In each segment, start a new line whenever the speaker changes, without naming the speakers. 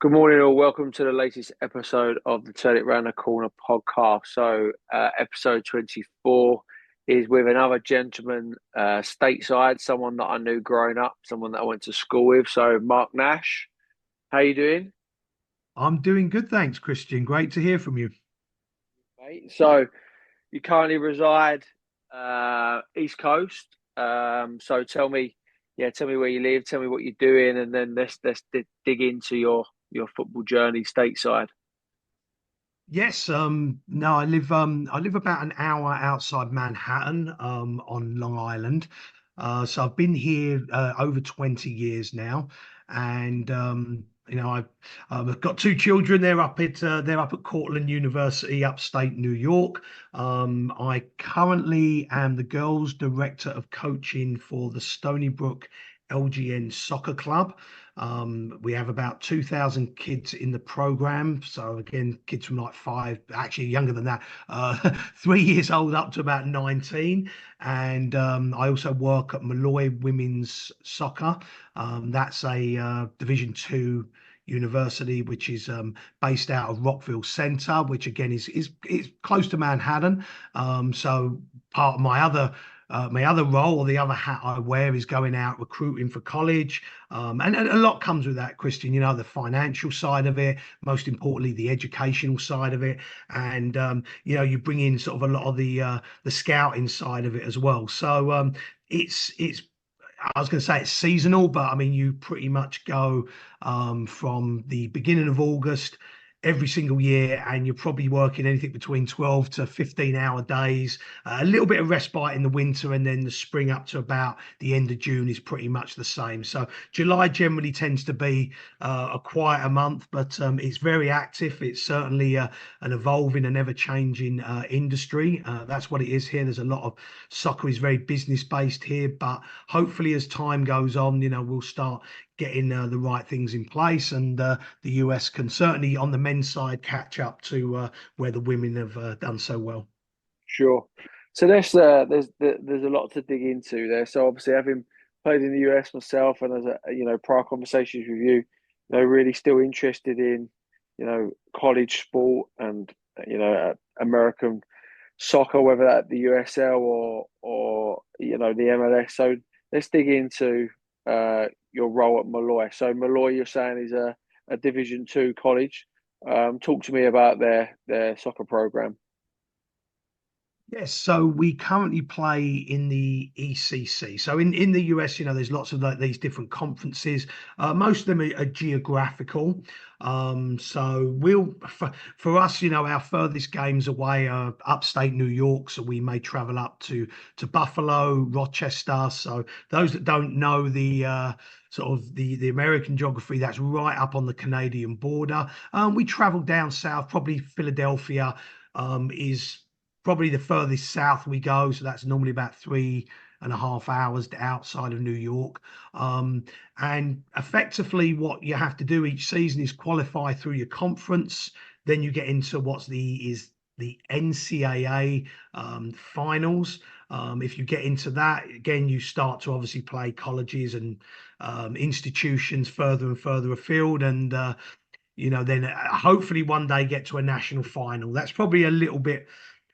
Good morning, all. Welcome to the latest episode of the Turn It Round the Corner podcast. Episode 24 is with another gentleman, stateside, someone that I knew growing up, someone that I went to school with. So, Mark Nash, how you doing,
I'm doing good, thanks, Christian. Great to hear from you.
mate? So, you currently reside East Coast. Tell me where you live, tell me what you're doing, and then let's dig into your football journey stateside.
Yes, no, I live about an hour outside Manhattan, on Long Island. So I've been here over 20 years now, and I've got two children. They're up at Cortland University, upstate New York. I currently am the girls' director of coaching for the Stony Brook-LGN Soccer Club. We have about 2,000 kids in the program. So again, kids from like five, actually younger than that, 3 years old up to about 19. And I also work at Malloy Women's Soccer. That's a Division 2 university, which is based out of Rockville Centre, which again is close to Manhattan. So part of my other role, or the other hat I wear, is going out recruiting for college. And a lot comes with that, Christian, the financial side of it, most importantly, the educational side of it. And, you bring in sort of a lot of the scouting side of it as well. So it's, I was going to say it's seasonal, but I mean, you pretty much go from the beginning of August every single year, and you're probably working anything between 12 to 15-hour days, a little bit of respite in the winter, and then the spring up to about the end of June is pretty much the same. So July generally tends to be a quieter month, but it's very active. It's certainly an evolving and ever-changing industry. That's what it is here. There's a lot of soccer is very business based here, but hopefully as time goes on, we'll start getting the right things in place, and the US can certainly, on the men's side, catch up to where the women have done so well.
Sure. So there's a lot to dig into there. So obviously, having played in the US myself, and as prior conversations with you, really still interested in college sport and American soccer, whether that be USL or the MLS. So let's dig into your role at Malloy. So Malloy, you're saying, is a Division 2 college. Talk to me about their soccer program.
Yes, so we currently play in the ECC. So in the US, there's lots of like these different conferences. Most of them are geographical. So for us, our furthest games away are upstate New York. So we may travel up to Buffalo, Rochester. So those that don't know the sort of the American geography, that's right up on the Canadian border. We travel down south, probably Philadelphia is probably the furthest south we go. So that's normally about 3.5 hours outside of New York. And effectively, what you have to do each season is qualify through your conference. Then you get into the NCAA finals. If you get into that, again, you start to obviously play colleges and institutions further and further afield. And then hopefully one day get to a national final. That's probably a little bit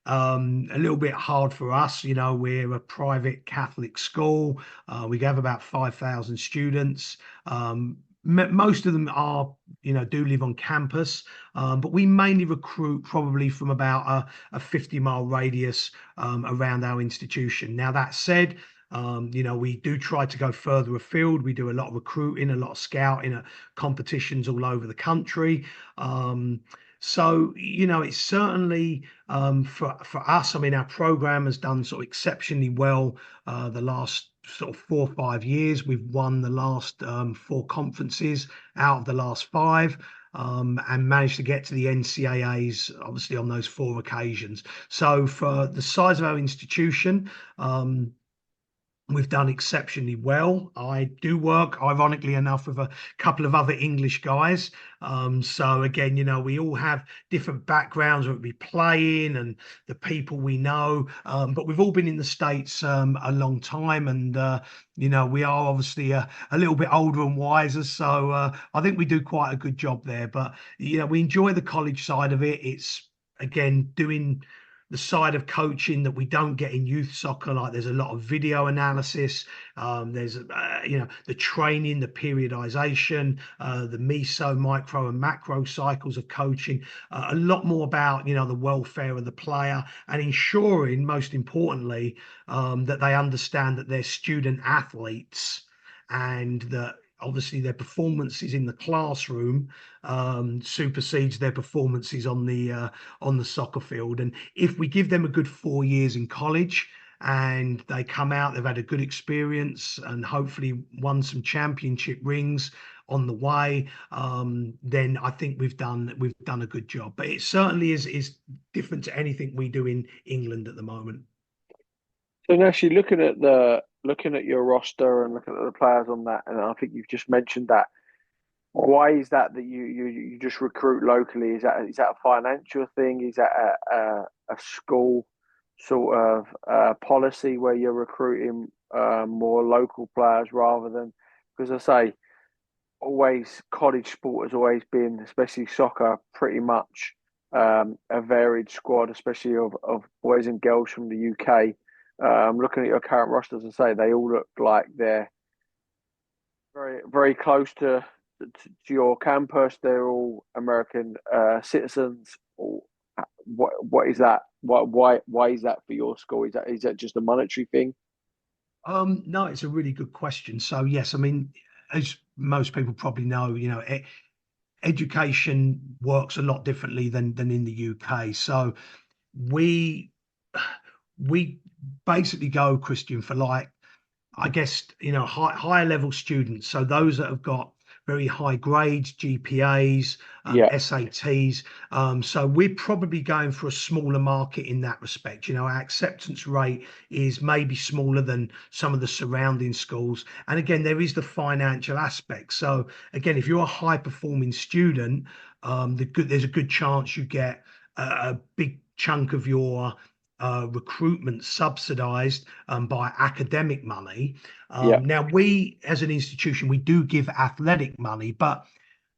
hard for us. We're a private Catholic school. We have about 5,000 students. Most of them do live on campus, but we mainly recruit probably from about a 50-mile radius around our institution. Now, that said, we do try to go further afield. We do a lot of recruiting, a lot of scouting at competitions all over the country. So, it's certainly for us. I mean, our program has done sort of exceptionally well the last sort of 4 or 5 years. We've won the last four conferences out of the last five. And managed to get to the NCAAs, obviously, on those four occasions. So, for the size of our institution, We've done exceptionally well. I do work, ironically enough, with a couple of other English guys. So again, we all have different backgrounds, whether it be playing and the people we know. But we've all been in the States a long time, and we are obviously a little bit older and wiser. So I think we do quite a good job there. But we enjoy the college side of it. It's again doing the side of coaching that we don't get in youth soccer. Like there's a lot of video analysis. There's the training, the periodization, the meso, micro, and macro cycles of coaching. A lot more about the welfare of the player and ensuring, most importantly, that they understand that they're student athletes and that obviously their performances in the classroom supersedes their performances on the soccer field. And if we give them a good 4 years in college and they come out, they've had a good experience and hopefully won some championship rings on the way, then I think we've done a good job. But it certainly is different to anything we do in England at the moment.
So Nashy, looking at your roster and looking at the players on that, and I think you've just mentioned that. Why is that you just recruit locally? Is that a financial thing? Is that a school sort of policy where you're recruiting more local players rather than because I say always college sport has always been, especially soccer, pretty much a varied squad, especially of boys and girls from the UK. Looking at your current rosters, I say they all look like they're very very close to your campus. They're all American citizens. What is that? Why is that for your school? Is that just a monetary thing?
No, it's a really good question. So yes, I mean, as most people probably know, education works a lot differently than in the UK. So we we basically go, Christian, for like I guess higher level students. So those that have got very high grades, GPAs,
Yeah,
SATs. So we're probably going for a smaller market in that respect. Our acceptance rate is maybe smaller than some of the surrounding schools. And again, there is the financial aspect. So again, if you're a high performing student, there's a good chance you get a big chunk of your recruitment subsidized by academic money.
yeah,
Now, we as an institution, we do give athletic money, but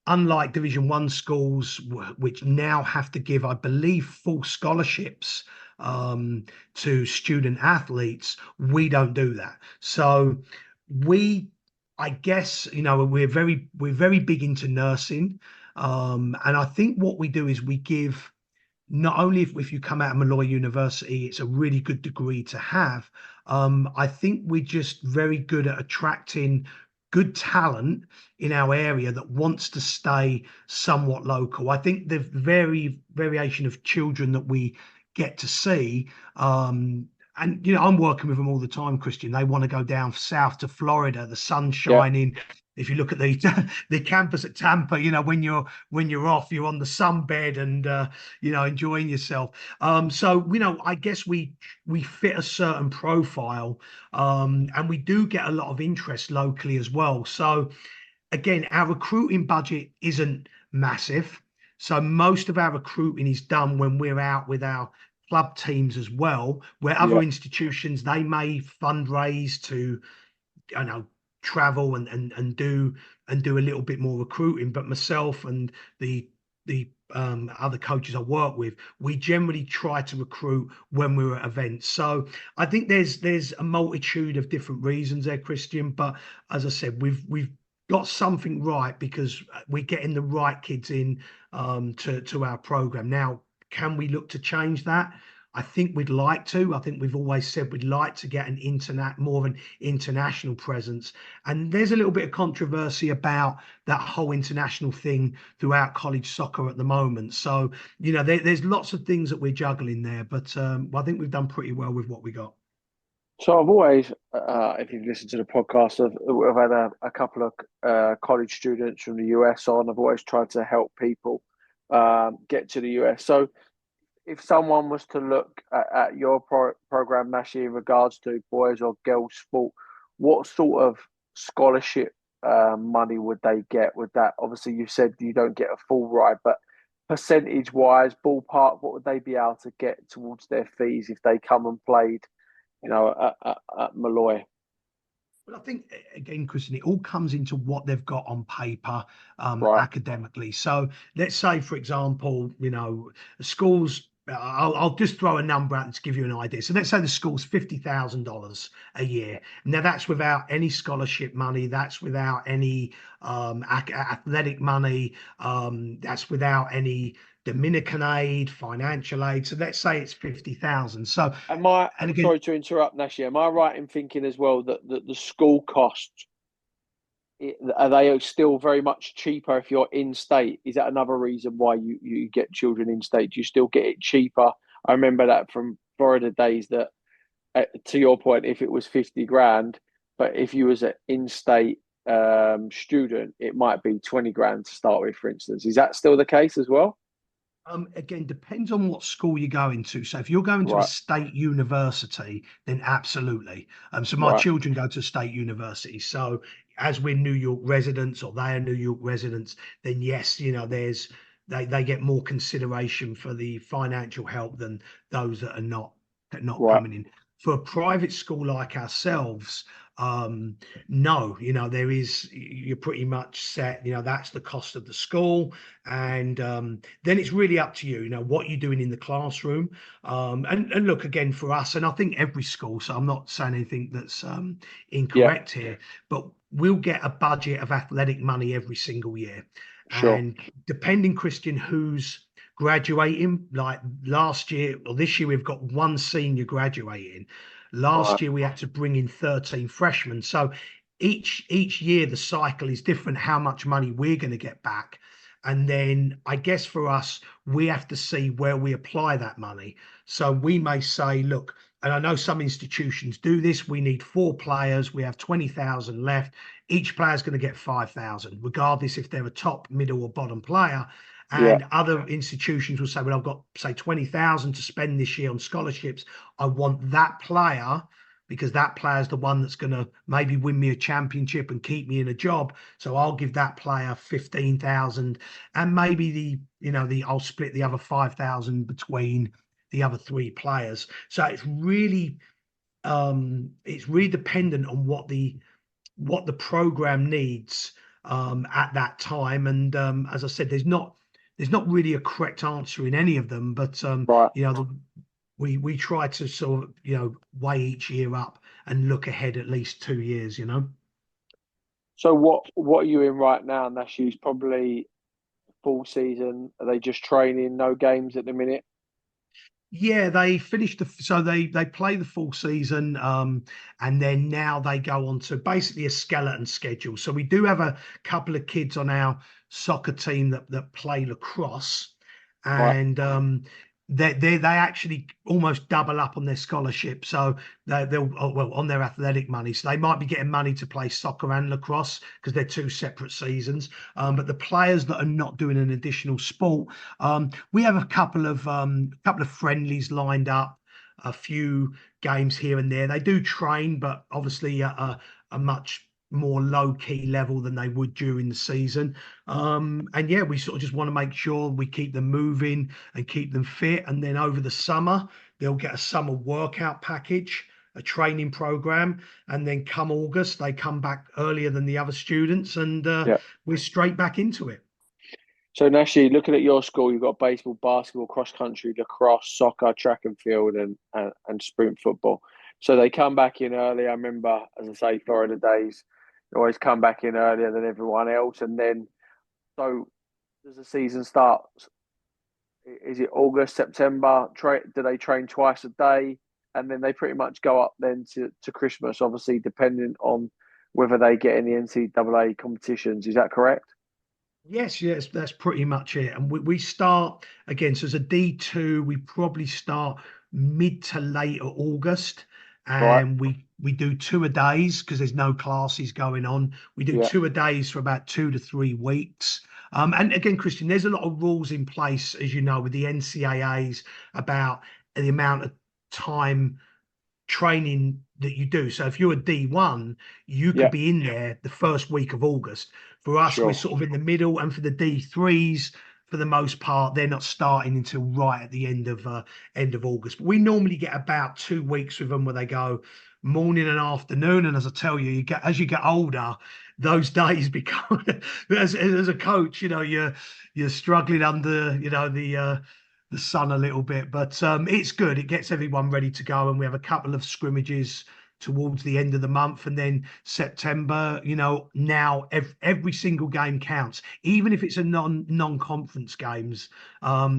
unlike Division One schools, which now have to give, I believe, full scholarships to student athletes, we don't do that. So we, I guess, we're very big into nursing, and I think what we do is we give not only if you come out of Malloy University, it's a really good degree to have. I think we're just very good at attracting good talent in our area that wants to stay somewhat local. I think the variation of children that we get to see, and I'm working with them all the time, Christian. They want to go down south to Florida, the sun's
yeah.
shining. If you look at the the campus at Tampa, when you're off, you're on the sunbed and enjoying yourself. So I guess we fit a certain profile, and we do get a lot of interest locally as well. So again, our recruiting budget isn't massive. So most of our recruiting is done when we're out with our club teams as well, where other
Yeah.
institutions they may fundraise to, I know, travel and do a little bit more recruiting. But myself and the other coaches I work with, we generally try to recruit when we're at events. So I think there's a multitude of different reasons there, Christian. But as I said, we've got something right because we're getting the right kids in to our program. Now, can we look to change that? I think we'd like to. I think we've always said we'd like to get more of an international presence. And there's a little bit of controversy about that whole international thing throughout college soccer at the moment. So, there's lots of things that we're juggling there, but I think we've done pretty well with what we got.
So I've always, if you've listened to the podcast, I've had a couple of college students from the US on. I've always tried to help people get to the US. So if someone was to look at your program, Nashy, in regards to boys or girls sport, what sort of scholarship money would they get? Would that, obviously you said you don't get a full ride, but percentage wise, ballpark, what would they be able to get towards their fees if they come and played, at Malloy?
Well, I think again, Christian, it all comes into what they've got on paper,
Right,
academically. So let's say, for example, schools. I'll just throw a number out to give you an idea. So let's say the school's $50,000 a year. Now that's without any scholarship money. That's without any athletic money. That's without any Dominican aid, financial aid. So let's say it's 50,000. So,
am I?
and again,
Sorry to interrupt, Nashi. Am I right in thinking as well that the school costs, are they still very much cheaper if you're in state? Is that another reason why you get children in state? Do you still get it cheaper? I remember that from Florida days that, to your point, if it was 50 grand, but if you was an in-state student, it might be 20 grand to start with, for instance. Is that still the case as well?
Again, depends on what school you're going to. So if you're going to a
Right,
state university, then absolutely. So my
right,
children go to state university. So as we're New York residents or they are New York residents, then yes, they get more consideration for the financial help than those that are not
right,
coming in. For a private school like ourselves, no, you're pretty much set. That's the cost of the school, and then it's really up to you. What you're doing in the classroom, and look again for us, and I think every school. So I'm not saying anything that's
yeah,
incorrect here, but we'll get a budget of athletic money every single year,
sure,
and depending, Christian, who's graduating, like last year or this year we've got one senior graduating.
right,
Last year we had to bring in 13 freshmen. So each year the cycle is different how much money we're going to get back. And then I guess for us, we have to see where we apply that money. So we may say, look, and I know some institutions do this, we need 4 players, we have 20,000 left. Each player is going to get 5,000, regardless if they're a top, middle, or bottom player.
yeah,
And other institutions will say, well, I've got, say, 20,000 to spend this year on scholarships. I want that player because that player is the one that's going to maybe win me a championship and keep me in a job. So I'll give that player 15,000, and maybe I'll split the other 5,000 between the other 3 players. So it's really dependent on what the program needs at that time. And as I said, there's not really a correct answer in any of them, but
right.
we try to sort of weigh each year up and look ahead at least 2 years.
So what are you in right now, Nashy's probably full season? Are they just training, no games at the minute?
Yeah, they finished so they play the full season, and then now they go on to basically a skeleton schedule. So we do have a couple of kids on our soccer team that play lacrosse,
Right.
and they actually almost double up on their scholarship. So they'll well on their athletic money. So they might be getting money to play soccer and lacrosse because they're 2 separate seasons. But the players that are not doing an additional sport, we have a couple of friendlies lined up, a few games here and there. They do train, but obviously a much more low key level than they would during the season. And yeah, we sort of just want to make sure we keep them moving and keep them fit. And then over the summer, they'll get a summer workout package, a training program, and then come August, they come back earlier than the other students, and
Yeah.
we're straight back into it.
So Nashi, looking at your school, you've got baseball, basketball, cross country, lacrosse, soccer, track and field, and sprint football. So they come back in early. I remember, as I say, Florida days, they always come back in earlier than everyone else. And then, so does the season start? Is it August, September? Do they train twice a day? And then they pretty much go up then to Christmas, obviously, depending on whether they get in the NCAA competitions. Is that correct?
Yes, that's pretty much it. And we start again. So as a D2, we probably start mid to late August,
Right.
and we do 2 a days because there's no classes going on. We do
Yeah.
2 a days for about 2 to 3 weeks. And again, Christian, there's a lot of rules in place, as you know, with the NCAAs about the amount of time training that you do. So if you're a D1, you could
Yeah,
be in there the first week of August. For us, we're
sure.
sort of in the middle, and for the D3s, for the most part, they're not starting until right at the end of August. But we normally get about 2 weeks with them where they go morning and afternoon. And as I tell you, as you get older, those days become as a coach, you're struggling under the sun a little bit, but it's good. It gets everyone ready to go, and we have a couple of scrimmages towards the end of the month, and then September. Now every single game counts, even if it's a non-conference games,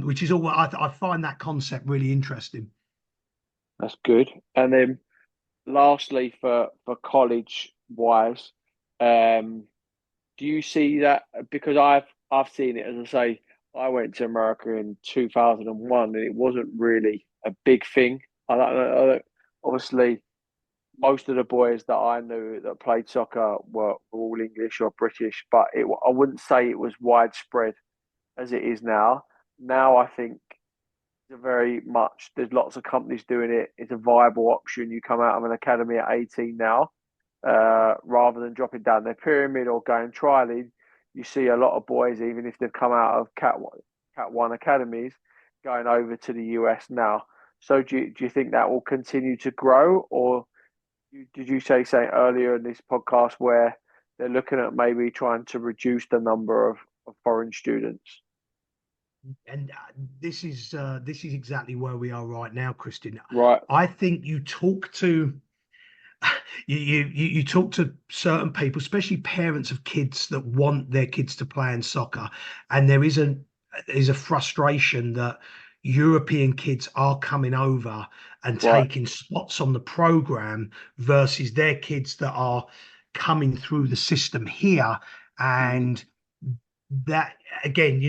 which is all. I find that concept really interesting.
That's good. And then lastly, for college wise, um, do you see that? Because I've seen it, as I say, I went to America in 2001, and it wasn't really a big thing. Obviously, most of the boys that I knew that played soccer were all English or British, but I wouldn't say it was widespread as it is now. Now I think it's a very much, there's lots of companies doing it. It's a viable option. You come out of an academy at 18 now, rather than dropping down their pyramid or going trialing. You see a lot of boys, even if they've come out of Cat 1 academies, going over to the US now. So do you think that will continue to grow, or did you say something earlier in this podcast where they're looking at maybe trying to reduce the number of foreign students?
And this is exactly where we are right now, Christian.
Right,
I think you talk to certain people, especially parents of kids that want their kids to play in soccer, and there is a frustration that European kids are coming over and
right.
taking spots on the program versus their kids that are coming through the system here.
Mhm.
And that again,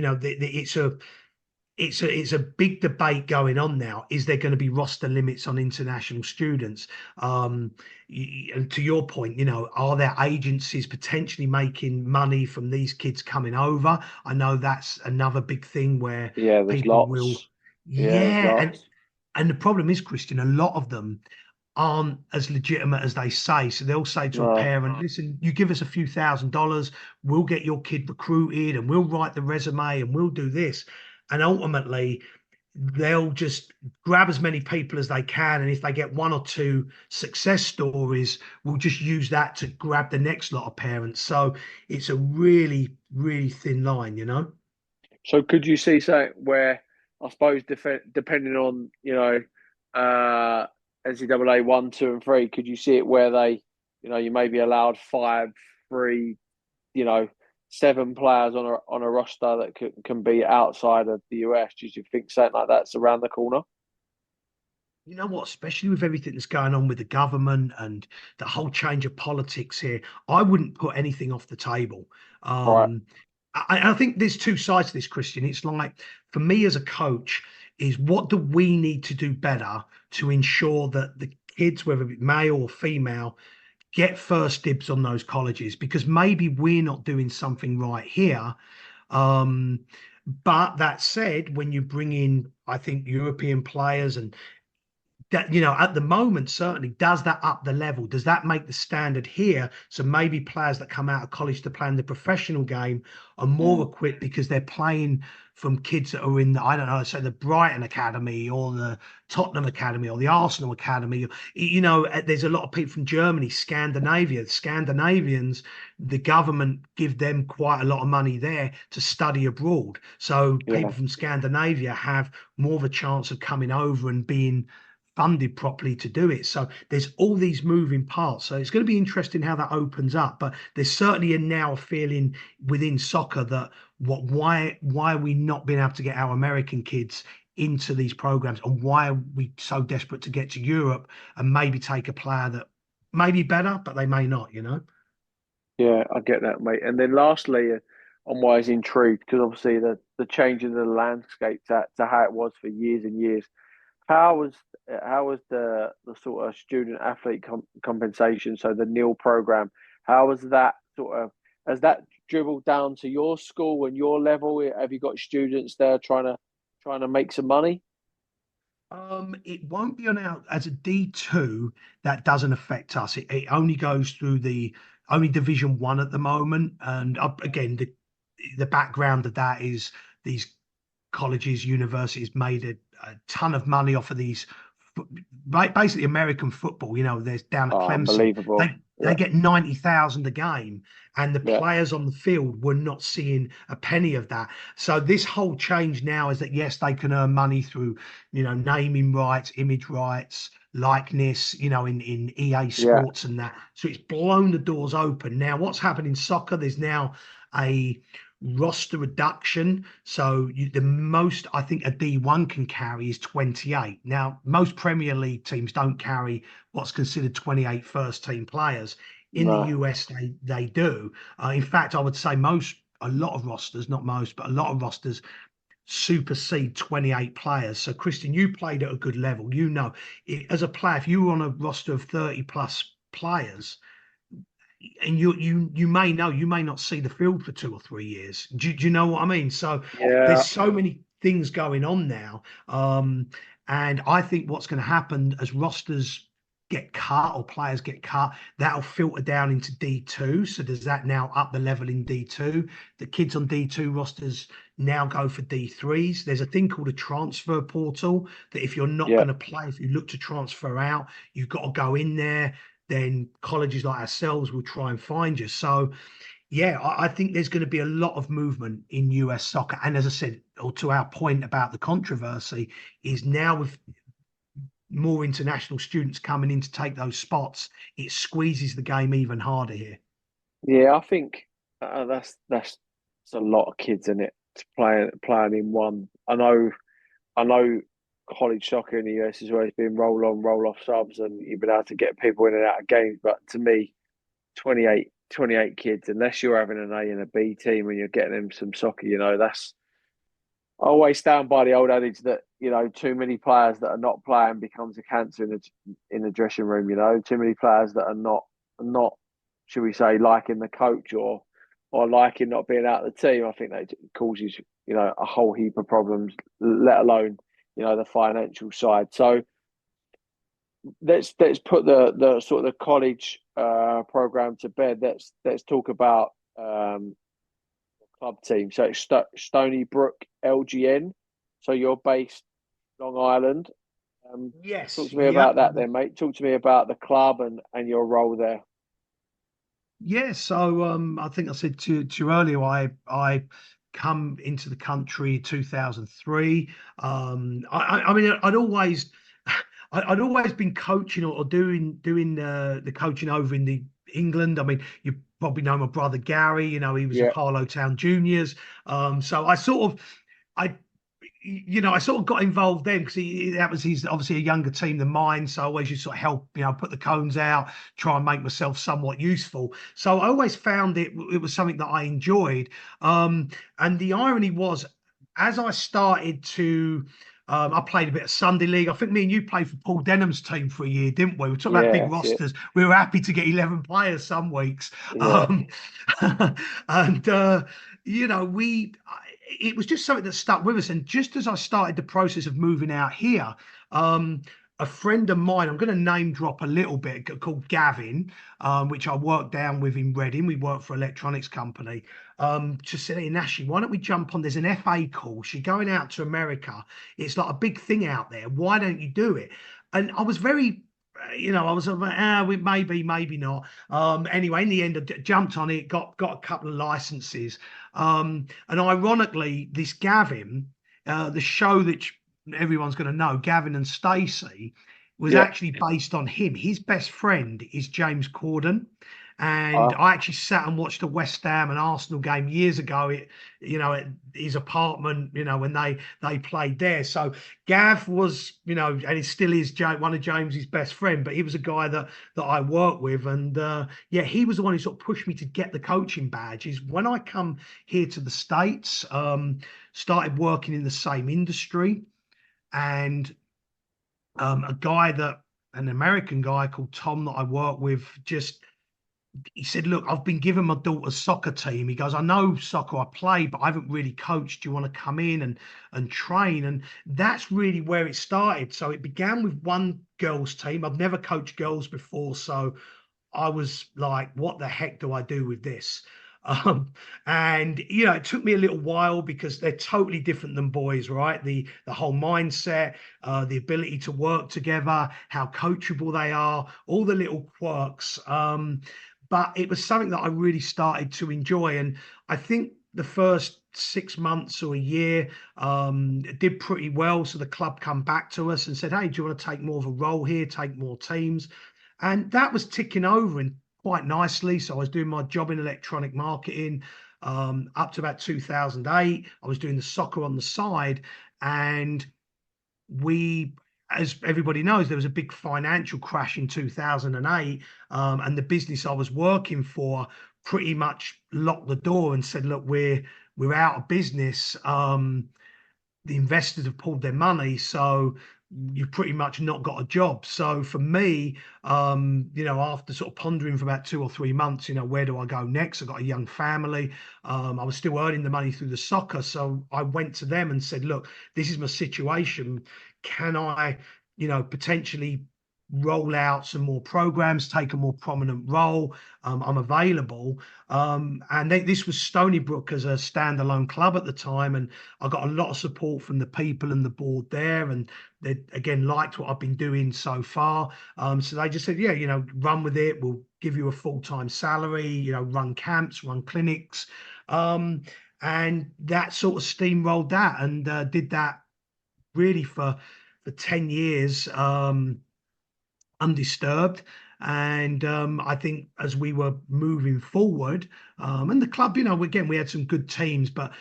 it's a big debate going on now. Is there going to be roster limits on international students? And to your point, are there agencies potentially making money from these kids coming over? I know that's another big thing where
Yeah, there's
people will,
lots. Yeah, there's
yeah, and
lots.
and the problem is, Christian, a lot of them aren't as legitimate as they say. So they'll say to a
No.
parent, listen, you give us a few $1,000, we'll get your kid recruited and we'll write the resume and we'll do this. And ultimately, they'll just grab as many people as they can. And if they get one or two success stories, we'll just use that to grab the next lot of parents. So it's a really, really thin line.
So could you see something where, I suppose, depending on, NCAA 1, 2, and 3, could you see it where they, you may be allowed five, three, you know, seven players on a roster that can be outside of the US? Do you think something like that's around the corner?
You know what? Especially with everything that's going on with the government and the whole change of politics here, I wouldn't put anything off the table.
Right.
Um, I think there's two sides to this, Christian. It's like, for me as a coach, is what do we need to do better to ensure that the kids, whether it's male or female, get first dibs on those colleges? Because maybe we're not doing something right here. Um, but that said, when you bring in, I think, European players and that, at the moment, certainly, does that up the level? Does that make the standard here? So maybe players that come out of college to play in the professional game are more
Mm,
equipped because they're playing from kids that are in, I don't know, say the Brighton Academy or the Tottenham Academy or the Arsenal Academy. There's a lot of people from Germany, Scandinavia. The Scandinavians, the government give them quite a lot of money there to study abroad. So
yeah.
people from Scandinavia have more of a chance of coming over and being funded properly to do it. So there's all these moving parts. So it's going to be interesting how that opens up. But there's certainly now a feeling within soccer that why are we not being able to get our American kids into these programs, and why are we so desperate to get to Europe and maybe take a player that may be better, but they may not.
Yeah, I get that, mate. And then lastly, I'm always intrigued because obviously the change in the landscape to how it was for years and years. How was how was the sort of student athlete compensation? So the NIL program, how was that sort of, has that dribbled down to your school and your level? Have you got students there trying to make some money?
It won't be on our as a D2. That doesn't affect us. It only goes through the only Division One at the moment. And up again, the background of that is these colleges, universities made a ton of money off of these, basically American football. There's down at
Oh,
Clemson,
unbelievable.
they
Yeah,
get 90,000 a game, and the
yeah,
players on the field were not seeing a penny of that. So this whole change now is that yes, they can earn money through, naming rights, image rights, likeness, in EA
yeah,
Sports and that. So it's blown the doors open. Now, what's happened in soccer? There's now a roster reduction. So the most I think a D1 can carry is 28. Now, most Premier League teams don't carry what's considered 28 first team players. In the
no,
US, they do. In fact, I would say a lot of rosters, not most, but a lot of rosters supersede 28 players. So, Christian, you played at a good level. As a player, if you were on a roster of 30 plus players, and you may not see the field for 2 or 3 years. Do you know what I mean? So there's
yeah,
so many things going on now, and I think what's going to happen as rosters get cut or players get cut, that'll filter down into D2. So does that now up the level in D2? The kids on D2 rosters now go for D3s. There's a thing called a transfer portal that if you're not
yeah,
going to play, if you look to transfer out, you've got to go in there, then colleges like ourselves will try and find you. So, yeah, I think there's going to be a lot of movement in US soccer. And as I said, or to our point about the controversy, is now with more international students coming in to take those spots, it squeezes the game even harder here.
yeah. I think that's a lot of kids in it to playing in one. I know college soccer in the US has always been roll on, roll off subs, and you've been able to get people in and out of games. But to me, 28 kids, unless you're having an A and a B team and you're getting them some soccer, that's I always stand by the old adage that too many players that are not playing becomes a cancer in the dressing room. Too many players that are not, should we say, liking the coach or liking not being out of the team. I think that causes a whole heap of problems, let alone the financial side. So let's put the sort of the college program to bed. Let's talk about club team. So it's Stony Brook-LGN. So you're based Long Island. Um, Talk
Yes,
to me
yep.
about that then, mate. Talk to me about the club and your role there.
Yeah, so I think I said to you earlier, I come into the country 2003. I mean, I'd always been coaching or doing the coaching over in the England. I mean, you probably know my brother Gary. He was with
Yeah,
Harlow Town Juniors. So I I sort of got involved then because he's obviously a younger team than mine. So I always used to sort of help, put the cones out, try and make myself somewhat useful. So I always found it was something that I enjoyed. And the irony was, as I started to I played a bit of Sunday League. I think me and you played for Paul Denham's team for a year, didn't we? We talked about
yeah,
big
that's it.
rosters. We were happy to get 11 players some weeks.
Yeah,
Um, and we it was just something that stuck with us. And just as I started the process of moving out here, um, a friend of mine, I'm going to name drop a little bit, called Gavin, which I worked down with in Reading. We worked for an electronics company. Just said, hey, Nashy, why don't we jump on? There's an FA course. You're going out to America. It's like a big thing out there. Why don't you do it? And I was very I was like, maybe, maybe not. Anyway, in the end, I jumped on it, got a couple of licenses. And ironically, this Gavin, the show that everyone's going to know, Gavin and Stacey, was
yeah.
actually based on him. His best friend is James Corden. And
Uh,
I actually sat and watched a West Ham and Arsenal game years ago. At his apartment, when they played there. So Gav was, and he still is one of James's best friend. But he was a guy that I worked with, and yeah, he was the one who sort of pushed me to get the coaching badges. When I come here to the States, started working in the same industry, and an American guy called Tom that I work with, just he said, look, I've been given my daughter's soccer team. He goes, I know soccer, I play, but I haven't really coached. Do you want to come in and train? And that's really where it started. So it began with one girls team. I've never coached girls before, so I was like, what the heck do I do with this? Um, and it took me a little while because they're totally different than boys, right? The whole mindset, the ability to work together, how coachable they are, all the little quirks. But it was something that I really started to enjoy. And I think the first 6 months or a year did pretty well. So the club come back to us and said, hey, do you want to take more of a role here, take more teams? And that was ticking over and quite nicely. So I was doing my job in electronic marketing up to about 2008. I was doing the soccer on the side, and we, as everybody knows, there was a big financial crash in 2008, and the business I was working for pretty much locked the door and said, "Look, we're out of business. The investors have pulled their money, so you've pretty much not got a job." So for me, after sort of pondering for about 2 or 3 months, where do I go next? I've got a young family. I was still earning the money through the soccer. So I went to them and said, look, this is my situation. Can I, potentially roll out some more programs, take a more prominent role? I'm available. This was Stony Brook as a standalone club at the time. And I got a lot of support from the people and the board there. And they, again, liked what I've been doing so far. So they just said, yeah, run with it. We'll give you a full-time salary, run camps, run clinics. And that sort of steamrolled that, and did that really for 10 years. Undisturbed. And I think as we were moving forward, and the club, again, we had some good teams, but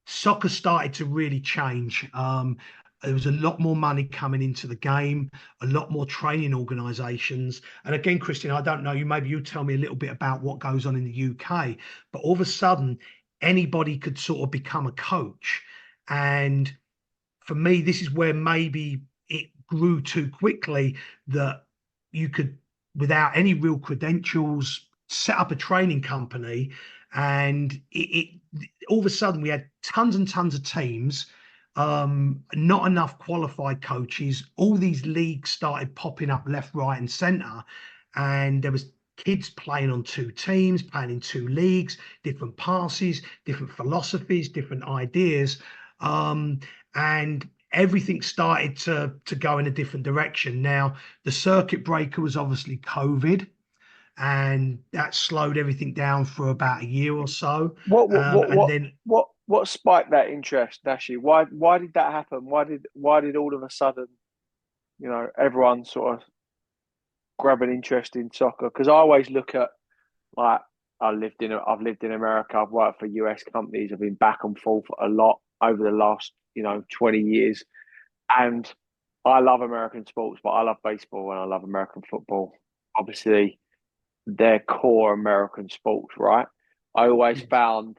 soccer started to really change. There was a lot more money coming into the game, a lot more training organisations. And again, Christian, I don't know, maybe you tell me a little bit about what goes on in the UK, but all of a sudden, anybody could sort of become a coach. And for me, this is where maybe it grew too quickly that you could, without any real credentials, set up a training company. And all of a sudden we had tons and tons of teams, not enough qualified coaches. All these leagues started popping up left, right, and centre. And there was kids playing on two teams, playing in two leagues, different passes, different philosophies, different ideas. And everything started to go in a different direction. Now, the circuit breaker was obviously COVID, and that slowed everything down for about a year or so.
What what what
And
what
then
what spiked that interest, Nashy? Why did that happen? Why did all of a sudden, everyone sort of grab an interest in soccer? Because I always look at, like, I've lived in America, I've worked for US companies, I've been back and forth a lot over the last 20 years, and I love American sports, but I love baseball and I love American football. Obviously, they're core American sports, right? I always found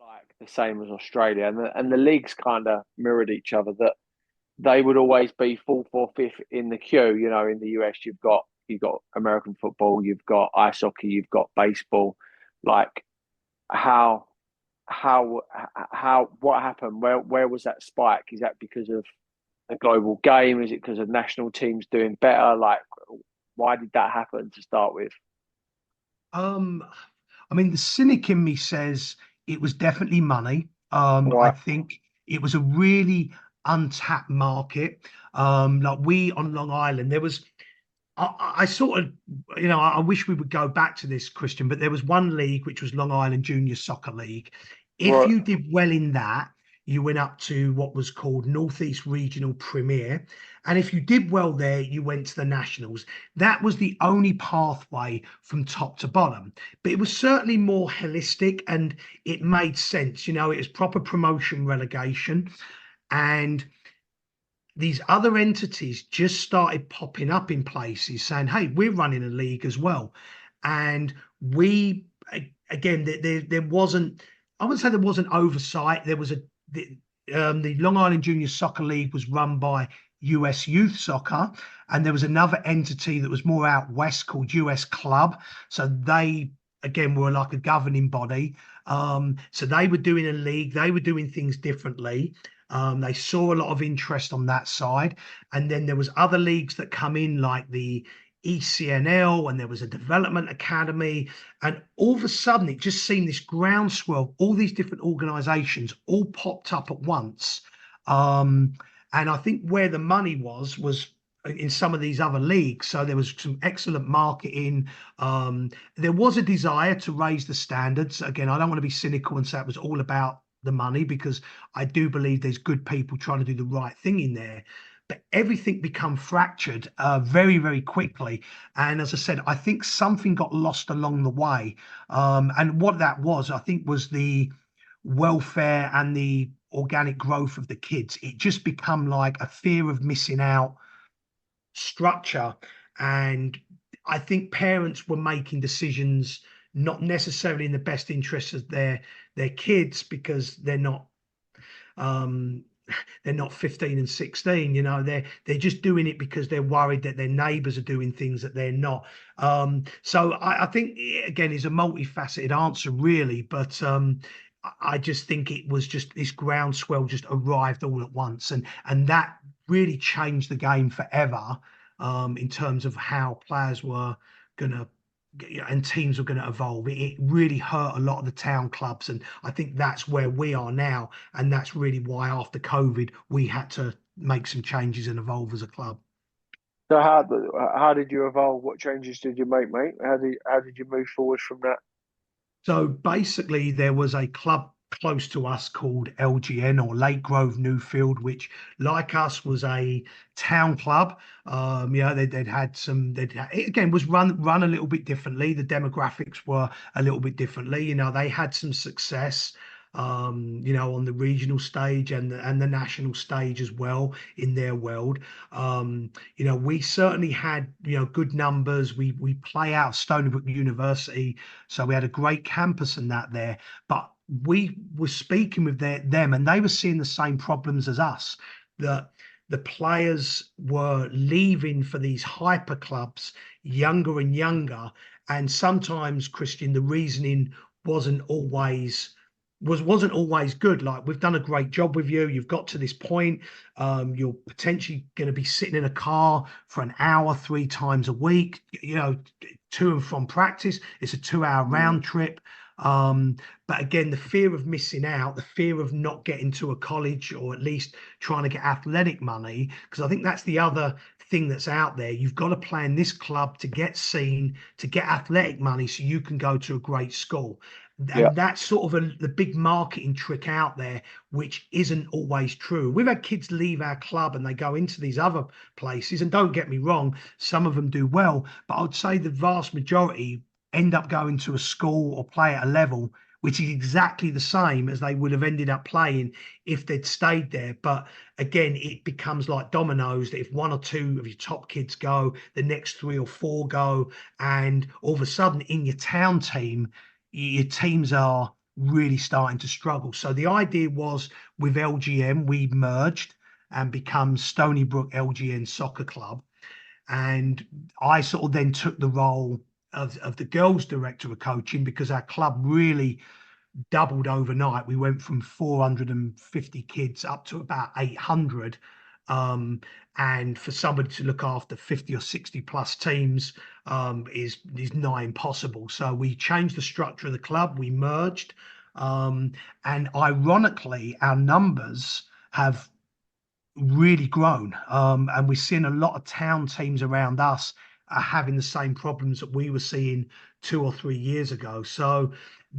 like the same as Australia, and the leagues kind of mirrored each other. That they would always be fourth or fifth in the queue. In the US, you've got American football, you've got ice hockey, you've got baseball. Like, how what happened? Where was that spike? Is that because of the global game? Is it because of national teams doing better? Like, why did that happen to start with?
um, I mean, the cynic in me says it was definitely money. I
Right,
think it was a really untapped market. Like we on Long Island, there was I sort of, I wish we would go back to this, Christian, but there was one league which was Long Island Junior Soccer League. If
right.
you did well in that, you went up to what was called Northeast Regional Premier. And if you did well there, you went to the Nationals. That was the only pathway from top to bottom. But it was certainly more holistic and it made sense. It was proper promotion relegation. And these other entities just started popping up in places saying, hey, we're running a league as well. And again, there wasn't, I wouldn't say there wasn't oversight. There was the Long Island Junior Soccer League was run by US Youth Soccer, and there was another entity that was more out west called US Club. So they again were like a governing body. So they were doing a league, they were doing things differently. They saw a lot of interest on that side, and then there was other leagues that come in like the ECNL, and there was a development academy, and all of a sudden it just seemed this groundswell, all these different organizations all popped up at once. um, and I think where the money was in some of these other leagues. So there was some excellent marketing. There was a desire to raise the standards. Again, I don't want to be cynical and say it was all about the money, because I do believe there's good people trying to do the right thing in there. But everything become fractured very, very quickly. And as I said, I think something got lost along the way. And what that was, I think, was the welfare and the organic growth of the kids. It just become like a fear of missing out structure. And I think parents were making decisions not necessarily in the best interest of their kids, because um they're not 15 and 16. They're just doing it because they're worried that their neighbors are doing things that they're not. So I think again is a multifaceted answer really, but I just think it was just this groundswell just arrived all at once, and that really changed the game forever, in terms of how players were gonna and teams were going to evolve. It really hurt a lot of the town clubs, and I think that's where we are now, and that's really why after COVID we had to make some changes and evolve as a club.
So how did you evolve? What changes did you make, mate? How did you move forward from that?
So basically, there was a club close to us called LGN, or Lake Grove Newfield, which, like us, was a town club. They'd had some. It again was run a little bit differently. The demographics were a little bit differently. They had some success. On the regional stage and the national stage as well in their world. We certainly had good numbers. We play out Stony Brook University, so we had a great campus and that there. But we were speaking with them, and they were seeing the same problems as us. That the players were leaving for these hyper clubs younger and younger, and sometimes, Christian, the reasoning wasn't always wasn't always good. Like, we've done a great job with you. You've got to this point. You're potentially going to be sitting in a car for an hour 3 times a week, to and from practice. It's a 2 hour round trip. But again, the fear of missing out, the fear of not getting to a college, or at least trying to get athletic money, because I think that's the other thing that's out there. You've got to play in this club to get seen, to get athletic money so you can go to a great school.
Yeah.
And that's sort of the big marketing trick out there, which isn't always true. We've had kids leave our club and they go into these other places, and don't get me wrong, some of them do well, but I would say the vast majority end up going to a school or play at a level which is exactly the same as they would have ended up playing if they'd stayed there. But again, it becomes like dominoes, that if one or two of your top kids go, the next 3 or 4 go, and all of a sudden in your town team, your teams are really starting to struggle. So the idea was, with LGM, we merged and become Stony Brook-LGN Soccer Club. And I sort of then took the role of the girls director of coaching, because our club really doubled overnight. We went from 450 kids up to about 800. And for somebody to look after 50 or 60 plus teams is nigh impossible. So we changed the structure of the club, we merged. And ironically, our numbers have really grown. And we're seeing a lot of town teams around us are having the same problems that we were seeing 2 or 3 years ago. So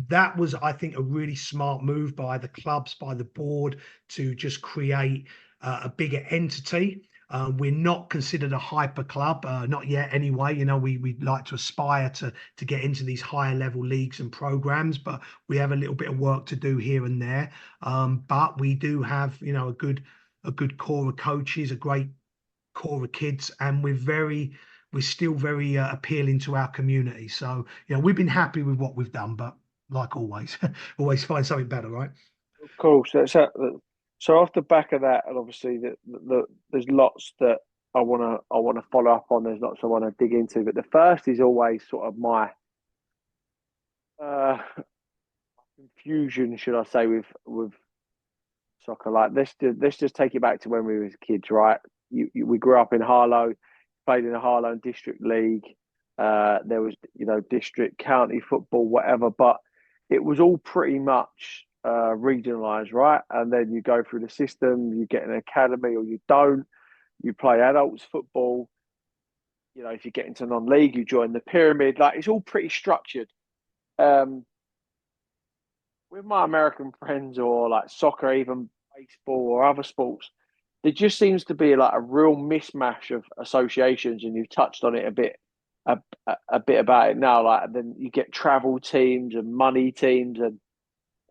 that was, I think, a really smart move by the clubs, by the board, to just create a bigger entity. We're not considered a hyper club, not yet anyway. We'd like to aspire to get into these higher level leagues and programs, but we have a little bit of work to do here and there. But we do have, a good core of coaches, a great core of kids, and we're still very appealing to our community. So, we've been happy with what we've done, but like always, always find something better, right?
Of course, So off the back of that, and obviously there's lots that I wanna follow up on. There's lots I want to dig into, but the first is always sort of my uh, confusion, should I say, with soccer. Like let's just take it back to when we were kids, right? We grew up in Harlow, played in the Harlow District League. There was district, county football, whatever, but it was all pretty much regionalised, right? And then you go through the system, you get an academy or you don't. You play adults football. If you get into non-league, you join the pyramid. Like it's all pretty structured. Um, with my American friends or like soccer, even baseball or other sports, there just seems to be like a real mismatch of associations, and you've touched on it a bit about it now. Like then you get travel teams and money teams, and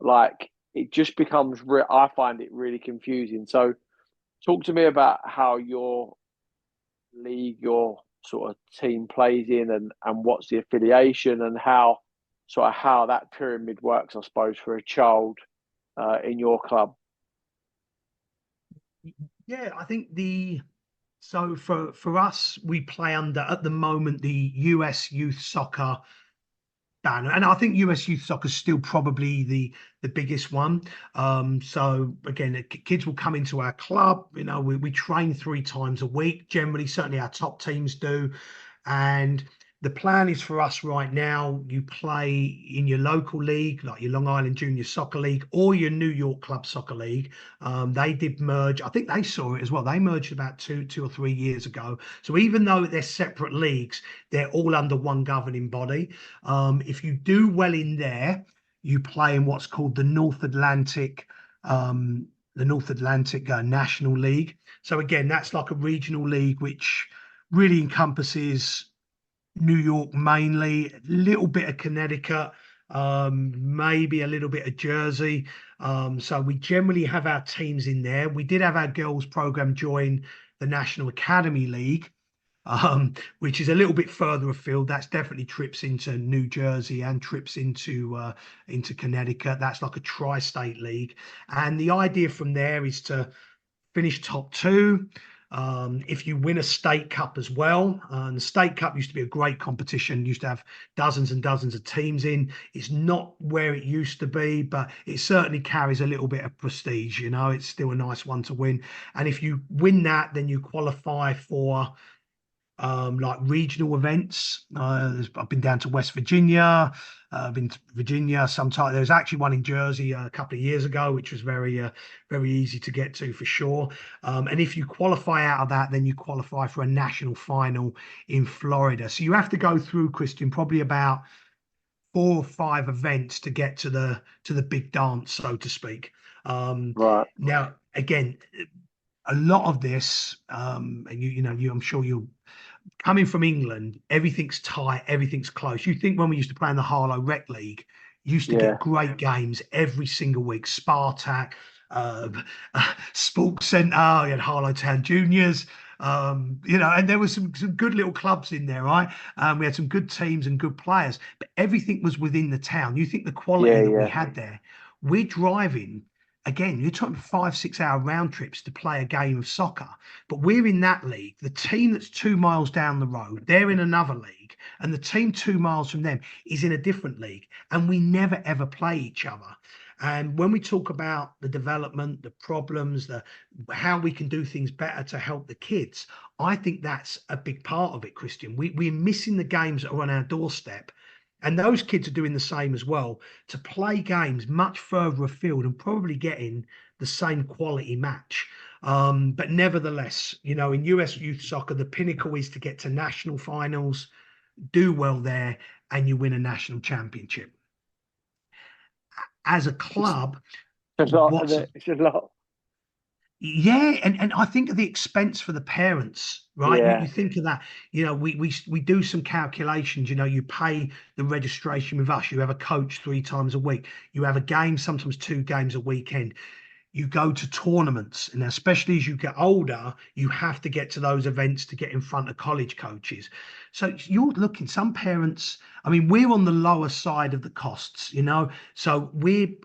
like it just becomes. I find it really confusing. So, talk to me about how your league, your sort of team plays in, and what's the affiliation, and how that pyramid works, I suppose, for a child in your club.
Yeah, I think so for us, we play under at the moment the US Youth Soccer banner, and I think US Youth Soccer is still probably the biggest one. So again, kids will come into our club. We train 3 times a week. Generally, certainly our top teams do, and the plan is for us right now, you play in your local league, like your Long Island Junior Soccer League or your New York Club Soccer League. They did merge. I think they saw it as well. They merged about two or 3 years ago. So even though they're separate leagues, they're all under one governing body. If you do well in there, you play in what's called the North Atlantic National League. So again, that's like a regional league which really encompasses New York mainly, a little bit of Connecticut, maybe a little bit of Jersey. So we generally have our teams in there. We did have our girls program join the National Academy League, which is a little bit further afield. That's definitely trips into New Jersey and trips into Connecticut. That's like a tri-state league. And the idea from there is to finish top two. If you win a state cup as well, and the state cup used to be a great competition, used to have dozens and dozens of teams in. It's not where it used to be, but it certainly carries a little bit of prestige. It's still a nice one to win. And if you win that, then you qualify for like regional events. I've been down to West Virginia. I've been to Virginia sometime. There was actually one in Jersey a couple of years ago, which was very easy to get to for sure. And if you qualify out of that, then you qualify for a national final in Florida. So you have to go through, Christian, probably about 4 or 5 events to get to the big dance, so to speak.
Right.
Now, again, a lot of this, and I'm sure you'll coming from England, everything's tight, everything's close. You think when we used to play in the Harlow Rec League, you used to
Yeah.
get great games every single week. Spartak, uh, Sports Centre, you had Harlow Town Juniors, and there was some good little clubs in there, right? We had some good teams and good players, but everything was within the town. You think the quality
Yeah.
that we
Yeah.
had there, we're driving. Again, you're talking 5, 6 hour round trips to play a game of soccer. But we're in that league. The team that's 2 miles down the road, they're in another league, and the team 2 miles from them is in a different league, and we never ever play each other. And when we talk about the development, the problems, the how we can do things better to help the kids, I think that's a big part of it, Christian. We're missing the games that are on our doorstep. And those kids are doing the same as well to play games much further afield and probably getting the same quality match. But nevertheless, in US youth soccer, the pinnacle is to get to national finals, do well there, and you win a national championship. As a
It's
club,
a lot, isn't
what's
it? It's a lot.
yeah, and I think of the expense for the parents, right? You
Yeah.
think of that, we do some calculations, you pay the registration with us, you have a coach 3 times a week, you have a game, sometimes 2 games a weekend. You go to tournaments, and especially as you get older, you have to get to those events to get in front of college coaches. So you're looking, some parents, I mean, we're on the lower side of the costs, so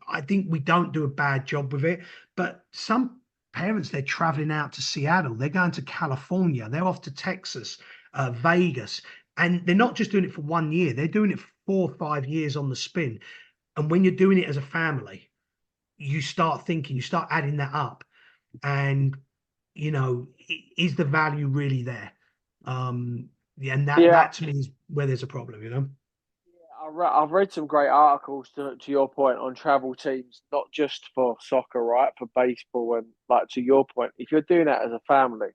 I think we don't do a bad job with it. But some parents, they're traveling out to Seattle, they're going to California, they're off to Texas, Vegas, and they're not just doing it for 1 year, they're doing it for 4 or 5 years on the spin. And when you're doing it as a family, you start thinking, you start adding that up, and is the value really there? Yeah, and that
Yeah,
that to me is where there's a problem.
I've read some great articles to your point on travel teams, not just for soccer, right? For baseball and like to your point, if you're doing that as a family,